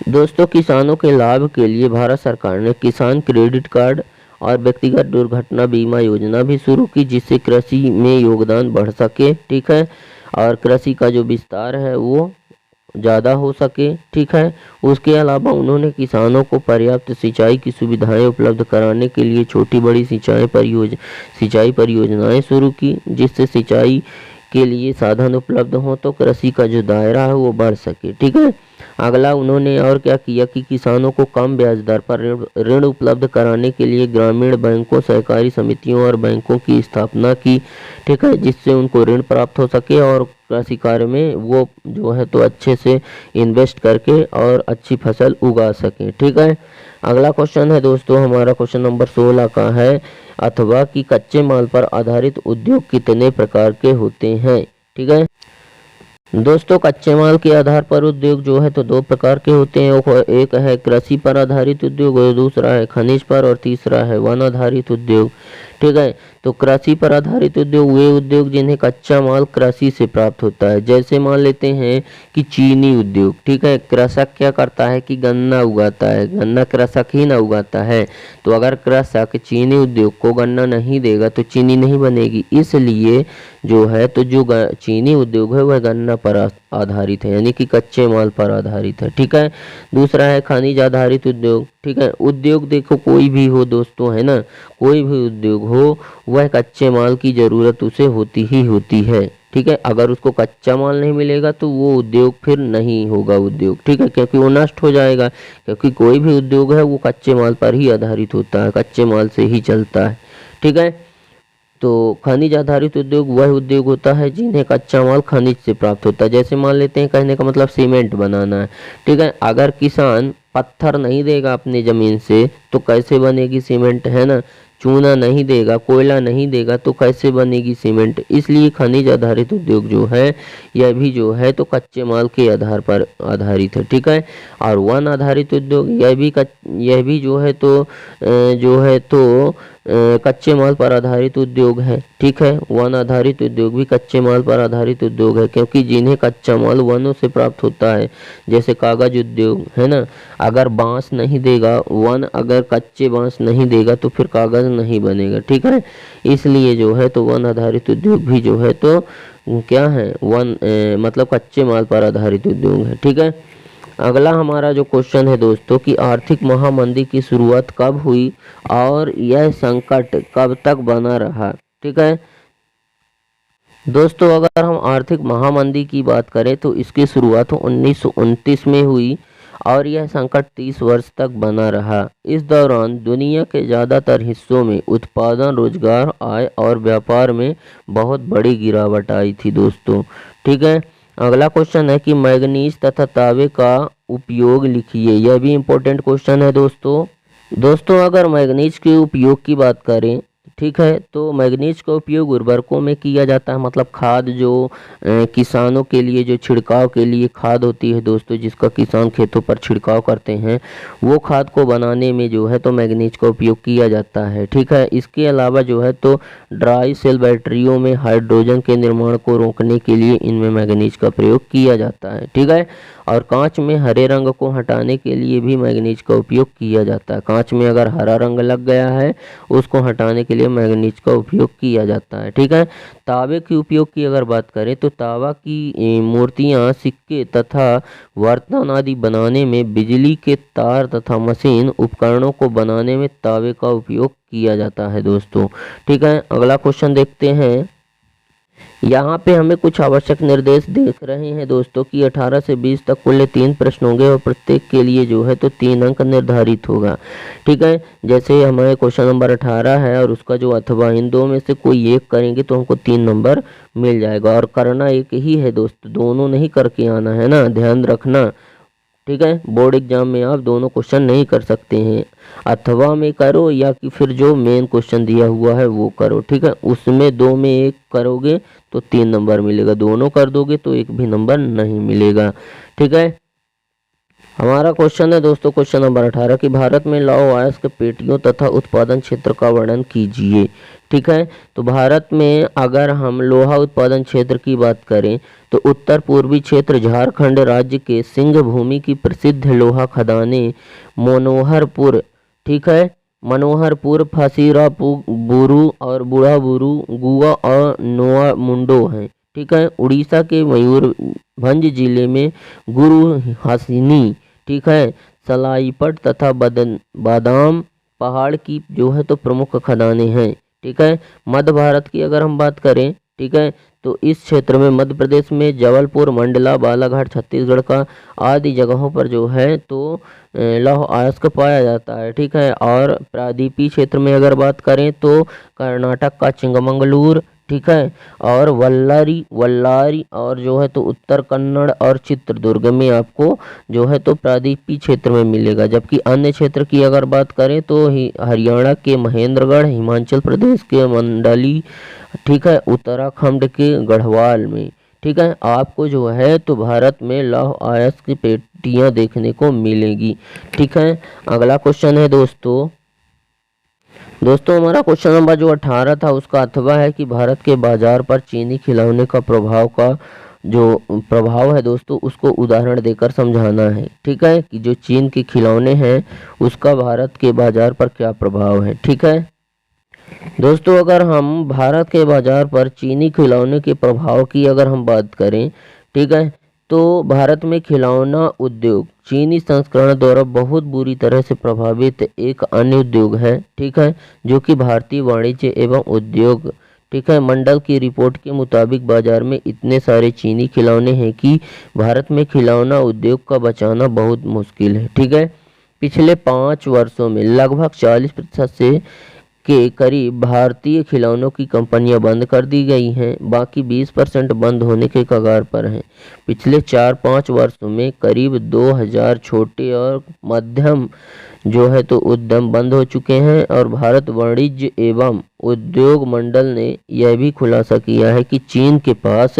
दोस्तों। किसानों के लाभ के लिए भारत सरकार ने किसान क्रेडिट कार्ड और व्यक्तिगत दुर्घटना बीमा योजना भी शुरू की, जिससे कृषि में योगदान बढ़ सके। ठीक है, और कृषि का जो विस्तार है वो ज़्यादा हो सके। ठीक है, उसके अलावा उन्होंने किसानों को पर्याप्त सिंचाई की सुविधाएं उपलब्ध कराने के लिए छोटी बड़ी सिंचाई परियोजनाएं शुरू की, जिससे सिंचाई के लिए साधन उपलब्ध हो तो कृषि का जो दायरा है वो बढ़ सके। ठीक है, अगला उन्होंने और क्या किया कि किसानों को कम ब्याज दर पर ऋण उपलब्ध कराने के लिए ग्रामीण बैंकों, सहकारी समितियों और बैंकों की स्थापना की। ठीक है, जिससे उनको ऋण प्राप्त हो सके और कृषि कार्य में वो जो है तो अच्छे से इन्वेस्ट करके और अच्छी फसल उगा सकें। ठीक है, अगला क्वेश्चन है दोस्तों हमारा क्वेश्चन नंबर 16 का है, अथवा कि कच्चे माल पर आधारित उद्योग कितने प्रकार के होते हैं। ठीक है दोस्तों, कच्चे माल के आधार पर उद्योग जो है तो 2 प्रकार के होते हैं। एक है कृषि पर आधारित उद्योग और दूसरा है खनिज पर और तीसरा है वन आधारित उद्योग। ठीक है, तो कृषि पर आधारित उद्योग वे उद्योग जिन्हें कच्चा माल कृषि से प्राप्त होता है। जैसे मान लेते हैं कि चीनी उद्योग। ठीक है, कृषक क्या करता है कि गन्ना उगाता है, गन्ना कृषक ही ना उगाता है, तो अगर कृषक चीनी उद्योग को गन्ना नहीं देगा तो चीनी नहीं बनेगी। इसलिए जो है तो जो चीनी उद्योग है वह गन्ना पर आधारित है, यानी कि कच्चे माल पर आधारित है। ठीक है। दूसरा है खनिज आधारित उद्योग। ठीक है। उद्योग देखो कोई भी हो दोस्तों, है ना, कोई भी उद्योग हो वह कच्चे माल की ज़रूरत उसे होती ही होती है। ठीक है। अगर उसको कच्चा माल नहीं मिलेगा तो वो उद्योग फिर नहीं होगा उद्योग। ठीक है, क्योंकि वो नष्ट हो जाएगा, क्योंकि कोई भी उद्योग है वो कच्चे माल पर ही आधारित होता है, कच्चे माल से ही चलता है। ठीक है। तो खनिज आधारित उद्योग वह उद्योग होता है जिन्हें कच्चा माल खनिज से प्राप्त होता है। जैसे मान लेते हैं, कहने का मतलब सीमेंट बनाना है। ठीक है। अगर किसान पत्थर नहीं देगा अपनी ज़मीन से तो कैसे बनेगी सीमेंट, है ना। चूना नहीं देगा, कोयला नहीं देगा तो कैसे बनेगी सीमेंट। इसलिए खनिज आधारित उद्योग जो है यह भी जो है तो कच्चे माल के आधार पर आधारित है। ठीक है। और वन आधारित उद्योग यह भी जो है तो कच्चे माल पर आधारित उद्योग है। ठीक है। वन आधारित उद्योग भी कच्चे माल पर आधारित उद्योग है, क्योंकि जिन्हें कच्चा माल वनों से प्राप्त होता है। जैसे कागज उद्योग, है ना, अगर बांस नहीं देगा वन, अगर कच्चे बांस नहीं देगा तो फिर कागज नहीं बनेगा। ठीक है। इसलिए जो है तो वन आधारित उद्योग भी जो है तो क्या है, मतलब कच्चे माल पर आधारित उद्योग है। ठीक है। अगला हमारा जो क्वेश्चन है दोस्तों कि आर्थिक महामंदी की शुरुआत कब हुई और यह संकट कब तक बना रहा। ठीक है दोस्तों, अगर हम आर्थिक महामंदी की बात करें तो इसकी शुरुआत 1929 में हुई और यह संकट 30 वर्ष तक बना रहा। इस दौरान दुनिया के ज़्यादातर हिस्सों में उत्पादन, रोजगार, आय और व्यापार में बहुत बड़ी गिरावट आई थी दोस्तों। ठीक है। अगला क्वेश्चन है कि मैग्नीज तथा तांबे का उपयोग लिखिए। यह भी इम्पोर्टेंट क्वेश्चन है दोस्तों अगर मैग्नीज के उपयोग की बात करें, ठीक है, तो मैग्नीज का उपयोग उर्वरकों में किया जाता है। मतलब खाद जो किसानों के लिए जो छिड़काव के लिए खाद होती है दोस्तों, जिसका किसान खेतों पर छिड़काव करते हैं, वो खाद को बनाने में जो है तो मैग्नीज का उपयोग किया जाता है। ठीक है। इसके अलावा जो है तो ड्राई सेल बैटरियों में हाइड्रोजन के निर्माण को रोकने के लिए इनमें मैग्नीज का प्रयोग किया जाता है। ठीक है। और कांच में हरे रंग को हटाने के लिए भी मैग्नीज का उपयोग किया जाता है। कांच में अगर हरा रंग लग गया है उसको हटाने के लिए मैग्नीज का उपयोग किया जाता है। ठीक है। तांबे के उपयोग की अगर बात करें तो तांबा की मूर्तियां, सिक्के तथा बर्तन आदि बनाने में, बिजली के तार तथा मशीन उपकरणों को बनाने में तांबे का उपयोग किया जाता है दोस्तों। ठीक है। अगला क्वेश्चन देखते हैं। यहाँ पे हमें कुछ आवश्यक निर्देश देख रहे हैं दोस्तों कि 18 से 20 तक कुल 3 प्रश्न होंगे और प्रत्येक के लिए जो है तो 3 अंक निर्धारित होगा। ठीक है। जैसे हमारे क्वेश्चन नंबर 18 है और उसका जो अथवा, इन दो में से कोई एक करेंगे तो हमको 3 नंबर मिल जाएगा। और करना एक ही है दोस्तों, दोनों नहीं करके आना है ना, ध्यान रखना। ठीक है। बोर्ड एग्जाम में आप दोनों क्वेश्चन नहीं कर सकते हैं, अथवा में करो या कि फिर जो मेन क्वेश्चन दिया हुआ है वो करो। ठीक है। उसमें 2 में 1 करोगे तो 3 नंबर मिलेगा, दोनों कर दोगे तो 1 भी नंबर नहीं मिलेगा। ठीक है। हमारा क्वेश्चन है दोस्तों क्वेश्चन नंबर 18 कि भारत में लौह अयस्क पेटियों तथा उत्पादन क्षेत्र का वर्णन कीजिए। ठीक है। तो भारत में अगर हम लोहा उत्पादन क्षेत्र की बात करें तो उत्तर पूर्वी क्षेत्र झारखंड राज्य के सिंह भूमि की प्रसिद्ध लोहा खदानें मनोहरपुर, ठीक है, मनोहरपुर, फसीरापुर और बुढ़ाबुरु, गुआ और नोआ मुंडो हैं। ठीक है। उड़ीसा के मयूरभंज जिले में गुरु हसीनी, ठीक है, सलाईपट तथा बादाम पहाड़ की जो है तो प्रमुख खदानें हैं। ठीक है। मध्य भारत की अगर हम बात करें, ठीक है, तो इस क्षेत्र में मध्य प्रदेश में जबलपुर, मंडला, बालाघाट, छत्तीसगढ़ का आदि जगहों पर जो है तो लौह अयस्क पाया जाता है। ठीक है। और प्रायद्वीपीय क्षेत्र में अगर बात करें तो कर्नाटक का चिंगमंगलूर, ठीक है, और वल्लारी और जो है तो उत्तर कन्नड़ और चित्रदुर्ग में आपको जो है तो प्रायद्वीपीय क्षेत्र में मिलेगा। जबकि अन्य क्षेत्र की अगर बात करें तो हरियाणा के महेंद्रगढ़, हिमाचल प्रदेश के मंडली, ठीक है, उत्तराखंड के गढ़वाल में, ठीक है, आपको जो है तो भारत में लौह अयस्क की पेटियां देखने को मिलेगी। ठीक है। अगला क्वेश्चन है दोस्तों हमारा क्वेश्चन नंबर जो 18 था उसका अथवा है कि भारत के बाजार पर चीनी खिलौने का जो प्रभाव है दोस्तों उसको उदाहरण देकर समझाना है। ठीक है। कि जो चीन के खिलौने हैं उसका भारत के बाजार पर क्या प्रभाव है। ठीक है दोस्तों, अगर हम भारत के बाजार पर चीनी खिलौने के प्रभाव की अगर हम बात करें, ठीक है, तो भारत में खिलौना उद्योग चीनी संस्करण द्वारा बहुत बुरी तरह से प्रभावित एक अन्य उद्योग है, ठीक है, जो कि भारतीय वाणिज्य एवं उद्योग, ठीक है, मंडल की रिपोर्ट के मुताबिक बाजार में इतने सारे चीनी खिलौने हैं कि भारत में खिलौना उद्योग का बचाना बहुत मुश्किल है, ठीक है। पिछले 5 वर्षों में लगभग 40% से के करीब भारतीय खिलौनों की कंपनियां बंद कर दी गई हैं, बाकी 20% बंद होने के कगार पर हैं। पिछले 4-5 वर्षों में करीब 2000 छोटे और मध्यम जो है तो उद्यम बंद हो चुके हैं, और भारत वाणिज्य एवं उद्योग मंडल ने यह भी खुलासा किया है कि चीन के पास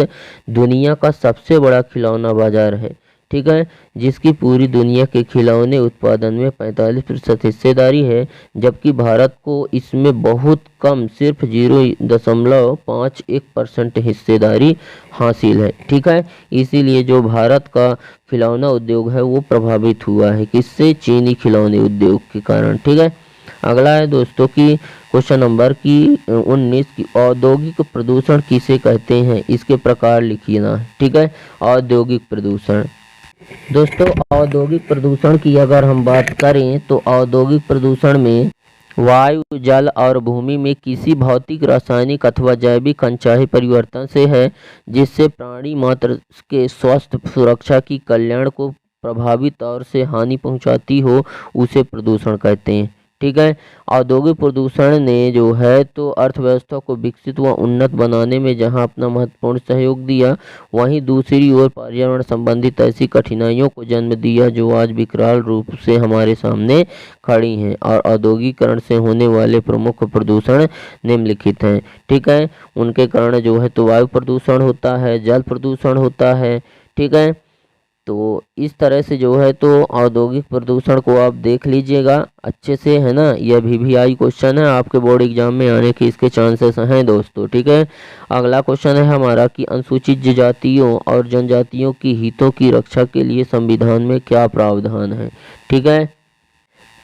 दुनिया का सबसे बड़ा खिलौना बाजार है, ठीक है, जिसकी पूरी दुनिया के खिलौने उत्पादन में 45% हिस्सेदारी है, जबकि भारत को इसमें बहुत कम सिर्फ 0.51% हिस्सेदारी हासिल है, ठीक है। इसीलिए जो भारत का खिलौना उद्योग है वो प्रभावित हुआ है, किससे? चीनी खिलौने उद्योग के कारण, ठीक है। अगला है दोस्तों की क्वेश्चन नंबर की 19 की औद्योगिक प्रदूषण किसे कहते हैं, इसके प्रकार लिखिए ना, ठीक है। औद्योगिक प्रदूषण, दोस्तों औद्योगिक प्रदूषण की अगर हम बात करें तो औद्योगिक प्रदूषण में वायु, जल और भूमि में किसी भौतिक, रासायनिक अथवा जैविक अनचाहे परिवर्तन से है, जिससे प्राणी मात्र के स्वास्थ्य, सुरक्षा की कल्याण को प्रभावी तौर से हानि पहुंचाती हो, उसे प्रदूषण कहते हैं, ठीक है। औद्योगिक प्रदूषण ने जो है तो अर्थव्यवस्था को विकसित व उन्नत बनाने में जहां अपना महत्वपूर्ण सहयोग दिया, वहीं दूसरी ओर पर्यावरण संबंधित ऐसी कठिनाइयों को जन्म दिया जो आज विकराल रूप से हमारे सामने खड़ी हैं। और औद्योगिकरण से होने वाले प्रमुख प्रदूषण निम्नलिखित हैं, ठीक है। उनके कारण जो है तो वायु प्रदूषण होता है, जल प्रदूषण होता है, ठीक है। तो इस तरह से जो है तो औद्योगिक प्रदूषण को आप देख लीजिएगा अच्छे से, है ना। यह VVI क्वेश्चन है, आपके बोर्ड एग्जाम में आने के इसके चांसेस हैं दोस्तों, ठीक है। अगला क्वेश्चन है हमारा कि अनुसूचित जातियों और जनजातियों की हितों की रक्षा के लिए संविधान में क्या प्रावधान है, ठीक है।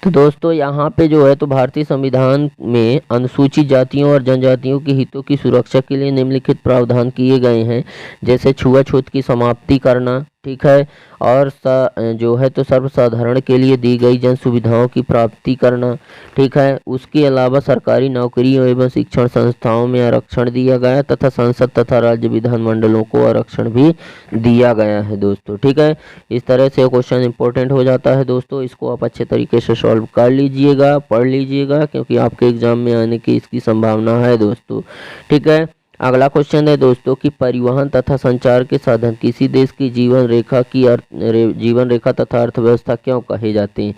तो दोस्तों यहाँ पे जो है तो भारतीय संविधान में अनुसूचित जातियों और जनजातियों के हितों की सुरक्षा के लिए निम्नलिखित प्रावधान किए गए हैं, जैसे छुआछूत की समाप्ति करना, ठीक है, और जो है तो सर्वसाधारण के लिए दी गई जन सुविधाओं की प्राप्ति करना, ठीक है। उसके अलावा सरकारी नौकरियों एवं शिक्षण संस्थाओं में आरक्षण दिया गया तथा संसद तथा राज्य विधानमंडलों को आरक्षण भी दिया गया है दोस्तों, ठीक है। इस तरह से क्वेश्चन इंपॉर्टेंट हो जाता है दोस्तों, इसको आप अच्छे तरीके से सॉल्व कर लीजिएगा, पढ़ लीजिएगा, क्योंकि आपके एग्जाम में आने की इसकी संभावना है दोस्तों, ठीक है। अगला क्वेश्चन है दोस्तों कि परिवहन तथा संचार के साधन किसी देश की जीवन रेखा तथा अर्थव्यवस्था क्यों कहे जाते हैं,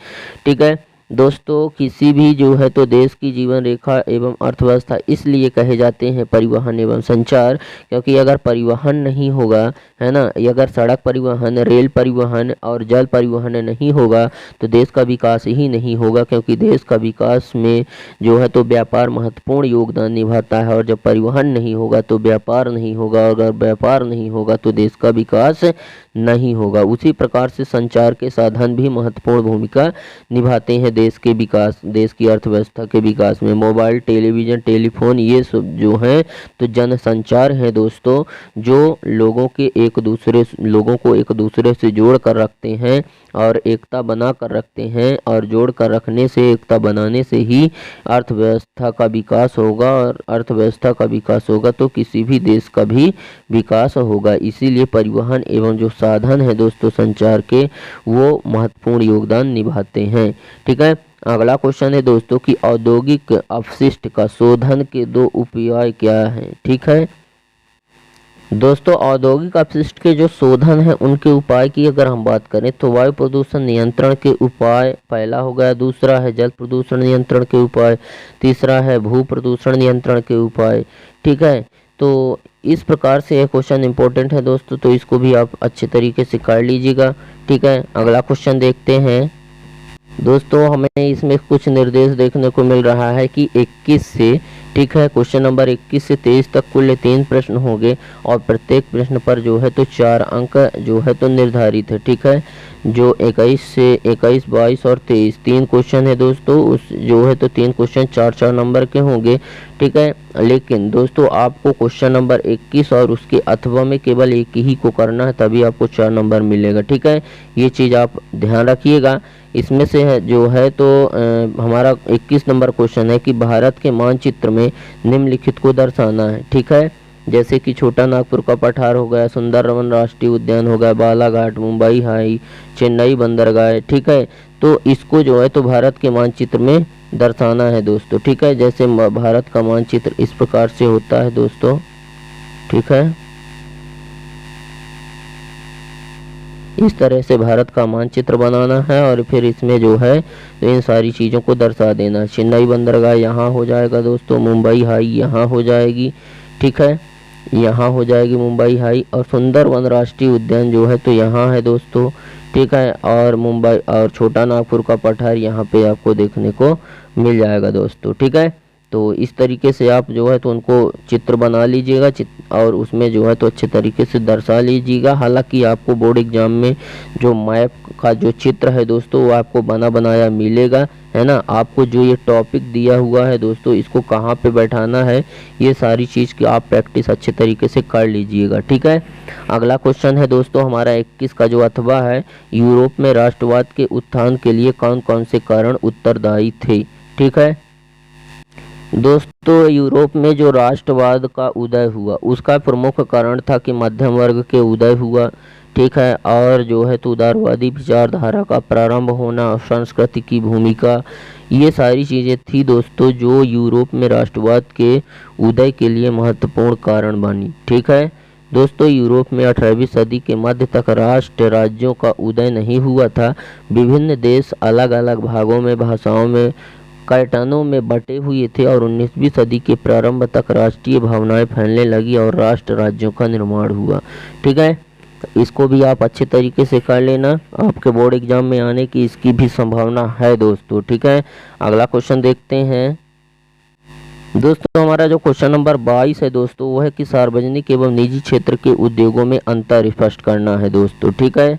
ठीक है। दोस्तों किसी भी जो है तो देश की जीवन रेखा एवं अर्थव्यवस्था इसलिए कहे जाते हैं परिवहन एवं संचार, क्योंकि अगर परिवहन नहीं होगा, है ना, अगर सड़क परिवहन, रेल परिवहन और जल परिवहन नहीं होगा तो देश का विकास ही नहीं होगा, क्योंकि देश का विकास में जो है तो व्यापार महत्वपूर्ण योगदान निभाता है, और जब परिवहन नहीं होगा तो व्यापार नहीं होगा, और अगर व्यापार नहीं होगा तो देश का विकास नहीं होगा। उसी प्रकार से संचार के साधन भी महत्वपूर्ण भूमिका निभाते हैं देश के विकास, देश की अर्थव्यवस्था के विकास में। मोबाइल, टेलीविज़न, टेलीफोन, ये सब जो हैं तो जनसंचार है दोस्तों, जो लोगों को एक दूसरे से जोड़ कर रखते हैं और एकता बना कर रखते हैं, और जोड़ कर रखने से, एकता बनाने से ही अर्थव्यवस्था का विकास होगा, और अर्थव्यवस्था का विकास होगा तो किसी भी देश का भी विकास होगा। इसीलिए परिवहन एवं जो साधन है दोस्तों संचार के, वो महत्वपूर्ण योगदान निभाते हैं, ठीक है। अगला क्वेश्चन है दोस्तों कि औद्योगिक अपशिष्ट का शोधन के 2 उपाय क्या हैं, ठीक है। दोस्तों औद्योगिक अपशिष्ट के जो शोधन है उनके उपाय की अगर हम बात करें तो वायु प्रदूषण नियंत्रण के उपाय पहला हो गया, दूसरा है जल प्रदूषण नियंत्रण के उपाय, तीसरा है भू प्रदूषण नियंत्रण के उपाय, ठीक है। तो इस प्रकार से यह क्वेश्चन इंपॉर्टेंट है दोस्तों, तो इसको भी आप अच्छे तरीके से कर लीजिएगा, ठीक है। अगला क्वेश्चन देखते हैं दोस्तों हमें इसमें कुछ निर्देश देखने को मिल रहा है कि 21 से, ठीक है, क्वेश्चन नंबर 21 से 23 तक कुल 3 प्रश्न होंगे और प्रत्येक प्रश्न पर जो है तो 4 अंक जो है तो निर्धारित है। ठीक है, जो 21 से 21, 22 और 23 3 क्वेश्चन है दोस्तों, उस जो है तो 3 क्वेश्चन 4-4 नंबर के होंगे। ठीक है, लेकिन दोस्तों आपको क्वेश्चन नंबर 21 और उसके अथवा में केवल एक ही को करना है, तभी आपको 4 नंबर मिलेगा। ठीक है, ये चीज़ आप ध्यान रखिएगा। इसमें से है जो है तो हमारा 21 नंबर क्वेश्चन है कि भारत के मानचित्र में निम्नलिखित को दर्शाना है। ठीक है, जैसे कि छोटा नागपुर का पठार हो गया, सुंदरवन राष्ट्रीय उद्यान हो गया, बालाघाट, मुंबई हाई, चेन्नई बंदरगाह। ठीक है, तो इसको जो है तो भारत के मानचित्र में दर्शाना है दोस्तों। ठीक है, जैसे भारत का मानचित्र इस प्रकार से होता है दोस्तों। ठीक है, इस तरह से भारत का मानचित्र बनाना है और फिर इसमें जो है तो इन सारी चीज़ों को दर्शा देना। चेन्नई बंदरगाह यहाँ हो जाएगा दोस्तों, मुंबई हाई यहाँ हो जाएगी। ठीक है, यहाँ हो जाएगी मुंबई हाई, और सुंदरवन राष्ट्रीय उद्यान जो है तो यहाँ है दोस्तों। ठीक है, और मुंबई और छोटा नागपुर का पठार यहाँ पे आपको देखने को मिल जाएगा दोस्तों। ठीक है, तो इस तरीके से आप जो है तो उनको चित्र बना लीजिएगा और उसमें जो है तो अच्छे तरीके से दर्शा लीजिएगा। हालांकि आपको बोर्ड एग्जाम में जो मैप का जो चित्र है दोस्तों वो आपको बना बनाया मिलेगा, है ना। आपको जो ये टॉपिक दिया हुआ है दोस्तों, इसको कहाँ पे बैठाना है, ये सारी चीज़ की आप प्रैक्टिस अच्छे तरीके से कर लीजिएगा। ठीक है, अगला क्वेश्चन है दोस्तों हमारा 21 का जो अथवा है, यूरोप में राष्ट्रवाद के उत्थान के लिए कौन कौन से कारण उत्तरदायी थे। ठीक है दोस्तों, यूरोप में जो राष्ट्रवाद का उदय हुआ उसका प्रमुख कारण था कि मध्यम वर्ग के उदय हुआ। ठीक है, और जो है तो उदारवादी विचारधारा का प्रारंभ होना और संस्कृति की भूमिका, ये सारी चीज़ें थी दोस्तों जो यूरोप में राष्ट्रवाद के उदय के लिए महत्वपूर्ण कारण बनी। ठीक है दोस्तों, यूरोप में 18वीं सदी के मध्य तक राष्ट्र राज्यों का उदय नहीं हुआ था। विभिन्न देश अलग अलग भागों में, भाषाओं में, कैटनों में बटे हुए थे और 19वीं सदी के प्रारंभ तक राष्ट्रीय भावनाएं फैलने लगी और राष्ट्र राज्यों का निर्माण हुआ। ठीक है, इसको भी आप अच्छे तरीके से कर लेना, आपके बोर्ड एग्जाम में आने की इसकी भी संभावना है दोस्तों। ठीक है, अगला क्वेश्चन देखते हैं दोस्तों। हमारा जो क्वेश्चन नंबर 22 है दोस्तों वो है कि सार्वजनिक एवं निजी क्षेत्र के उद्योगों में अंतर स्पष्ट करना है दोस्तों। ठीक है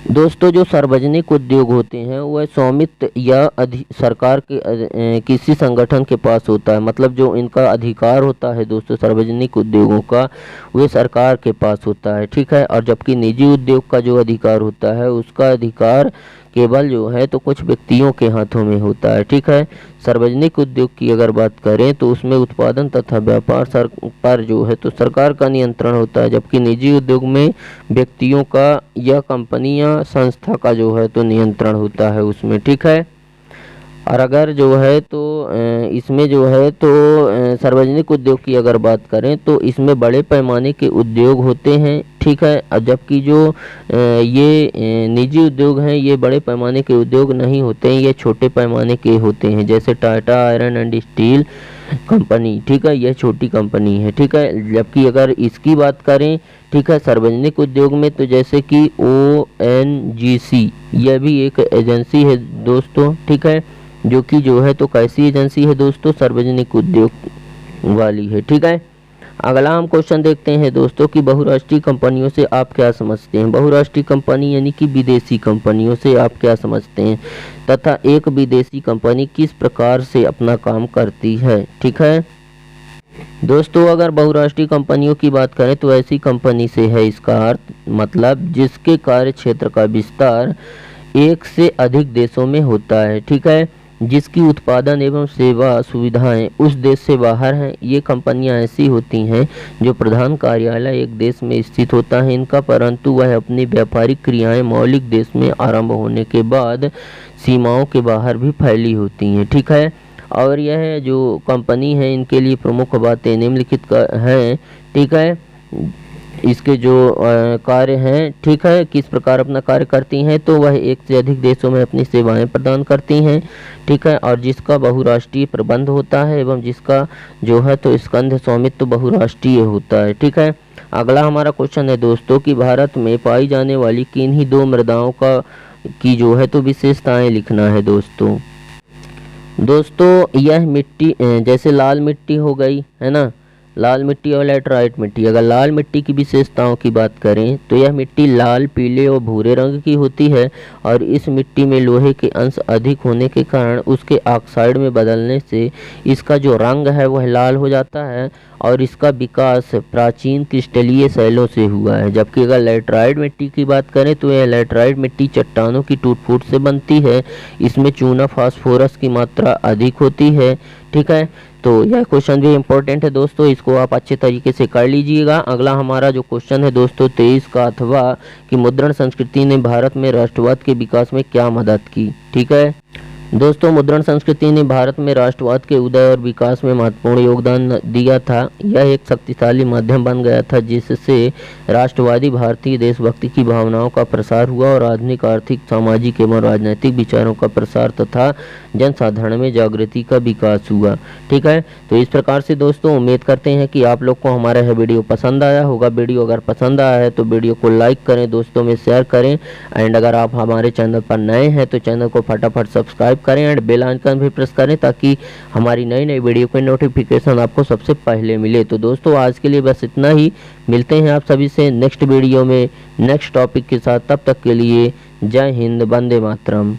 दोस्तों, जो सार्वजनिक उद्योग होते हैं वह स्वामित्व या सरकार के किसी संगठन के पास होता है, मतलब जो इनका अधिकार होता है दोस्तों सार्वजनिक उद्योगों का, वह सरकार के पास होता है। ठीक है, और जबकि निजी उद्योग का जो अधिकार होता है उसका अधिकार केवल जो है तो कुछ व्यक्तियों के हाथों में होता है। ठीक है, सार्वजनिक उद्योग की अगर बात करें तो उसमें उत्पादन तथा व्यापार पर जो है तो सरकार का नियंत्रण होता है, जबकि निजी उद्योग में व्यक्तियों का या कंपनी या संस्था का जो है तो नियंत्रण होता है उसमें। ठीक है, और अगर जो है तो इसमें जो है तो सार्वजनिक उद्योग की अगर बात करें तो इसमें बड़े पैमाने के उद्योग होते हैं। ठीक है, जबकि जो ये निजी उद्योग हैं ये बड़े पैमाने के उद्योग नहीं होते हैं, ये छोटे पैमाने के होते हैं। जैसे Tata iron and steel company, ठीक है, यह छोटी कंपनी है। ठीक है, जबकि अगर इसकी बात करें, ठीक है, सार्वजनिक उद्योग में तो जैसे कि ONGC यह भी एक एजेंसी है दोस्तों। ठीक है, जो कि जो है तो कैसी एजेंसी है दोस्तों, सार्वजनिक उद्योग वाली है। ठीक है, अगला हम क्वेश्चन देखते हैं दोस्तों कि बहुराष्ट्रीय कंपनियों से आप क्या समझते हैं। बहुराष्ट्रीय कंपनी यानी कि विदेशी कंपनियों से आप क्या समझते हैं तथा एक विदेशी कंपनी किस प्रकार से अपना काम करती है। ठीक है दोस्तों, अगर बहुराष्ट्रीय कंपनियों की बात करें तो ऐसी कंपनी से है इसका अर्थ, मतलब जिसके कार्य क्षेत्र का विस्तार एक से अधिक देशों में होता है। ठीक है, जिसकी उत्पादन एवं सेवा सुविधाएं उस देश से बाहर हैं। ये कंपनियां ऐसी होती हैं जो प्रधान कार्यालय एक देश में स्थित होता है इनका, परंतु वह अपनी व्यापारिक क्रियाएं मौलिक देश में आरंभ होने के बाद सीमाओं के बाहर भी फैली होती हैं। ठीक है, और यह जो कंपनी है इनके लिए प्रमुख बातें निम्नलिखित हैं। ठीक है, इसके जो कार्य हैं, ठीक है, किस प्रकार अपना कार्य करती हैं, तो वह एक से अधिक देशों में अपनी सेवाएं प्रदान करती हैं। ठीक है, और जिसका बहुराष्ट्रीय प्रबंध होता है एवं जिसका जो है तो स्कंध स्वामित्व बहुराष्ट्रीय होता है। ठीक है, अगला हमारा क्वेश्चन है दोस्तों कि भारत में पाई जाने वाली किन्हीं दो मृदाओं का की जो है तो विशेषताएं लिखना है दोस्तों। यह मिट्टी जैसे लाल मिट्टी हो गई है ना, लाल मिट्टी और लैटराइट मिट्टी। अगर लाल मिट्टी की विशेषताओं की बात करें तो यह मिट्टी लाल, पीले और भूरे रंग की होती है और इस मिट्टी में लोहे के अंश अधिक होने के कारण उसके ऑक्साइड में बदलने से इसका जो रंग है वह लाल हो जाता है और इसका विकास प्राचीन क्रिस्टलीय शैलों से हुआ है। जबकि अगर लैटराइट मिट्टी की बात करें तो यह लैटराइट मिट्टी चट्टानों की टूट फूट से बनती है। इसमें चूना फास्फोरस की मात्रा अधिक होती है। ठीक है, तो यह क्वेश्चन भी इम्पोर्टेंट है दोस्तों, इसको आप अच्छे तरीके से कर लीजिएगा। अगला हमारा जो क्वेश्चन है दोस्तों 23 का, अथवा कि मुद्रण संस्कृति ने भारत में राष्ट्रवाद के विकास में क्या मदद की। ठीक है दोस्तों, मुद्रण संस्कृति ने भारत में राष्ट्रवाद के उदय और विकास में महत्वपूर्ण योगदान दिया था। यह एक शक्तिशाली माध्यम बन गया था जिससे राष्ट्रवादी भारतीय देशभक्ति की भावनाओं का प्रसार हुआ और आधुनिक आर्थिक, सामाजिक एवं राजनैतिक विचारों का प्रसार तथा जनसाधारण में जागृति का विकास हुआ। ठीक है, तो इस प्रकार से दोस्तों उम्मीद करते हैं कि आप लोग को हमारा यह वीडियो पसंद आया होगा। वीडियो अगर पसंद आया है तो वीडियो को लाइक करें, दोस्तों में शेयर करें एंड अगर आप हमारे चैनल पर नए हैं तो चैनल को फटाफट सब्सक्राइब करें एंड बेल आइकन भी प्रेस करें ताकि हमारी नई नई वीडियो की नोटिफिकेशन आपको सबसे पहले मिले। तो दोस्तों आज के लिए बस इतना ही, मिलते हैं आप सभी से नेक्स्ट वीडियो में नेक्स्ट टॉपिक के साथ। तब तक के लिए जय हिंद, वंदे मातरम।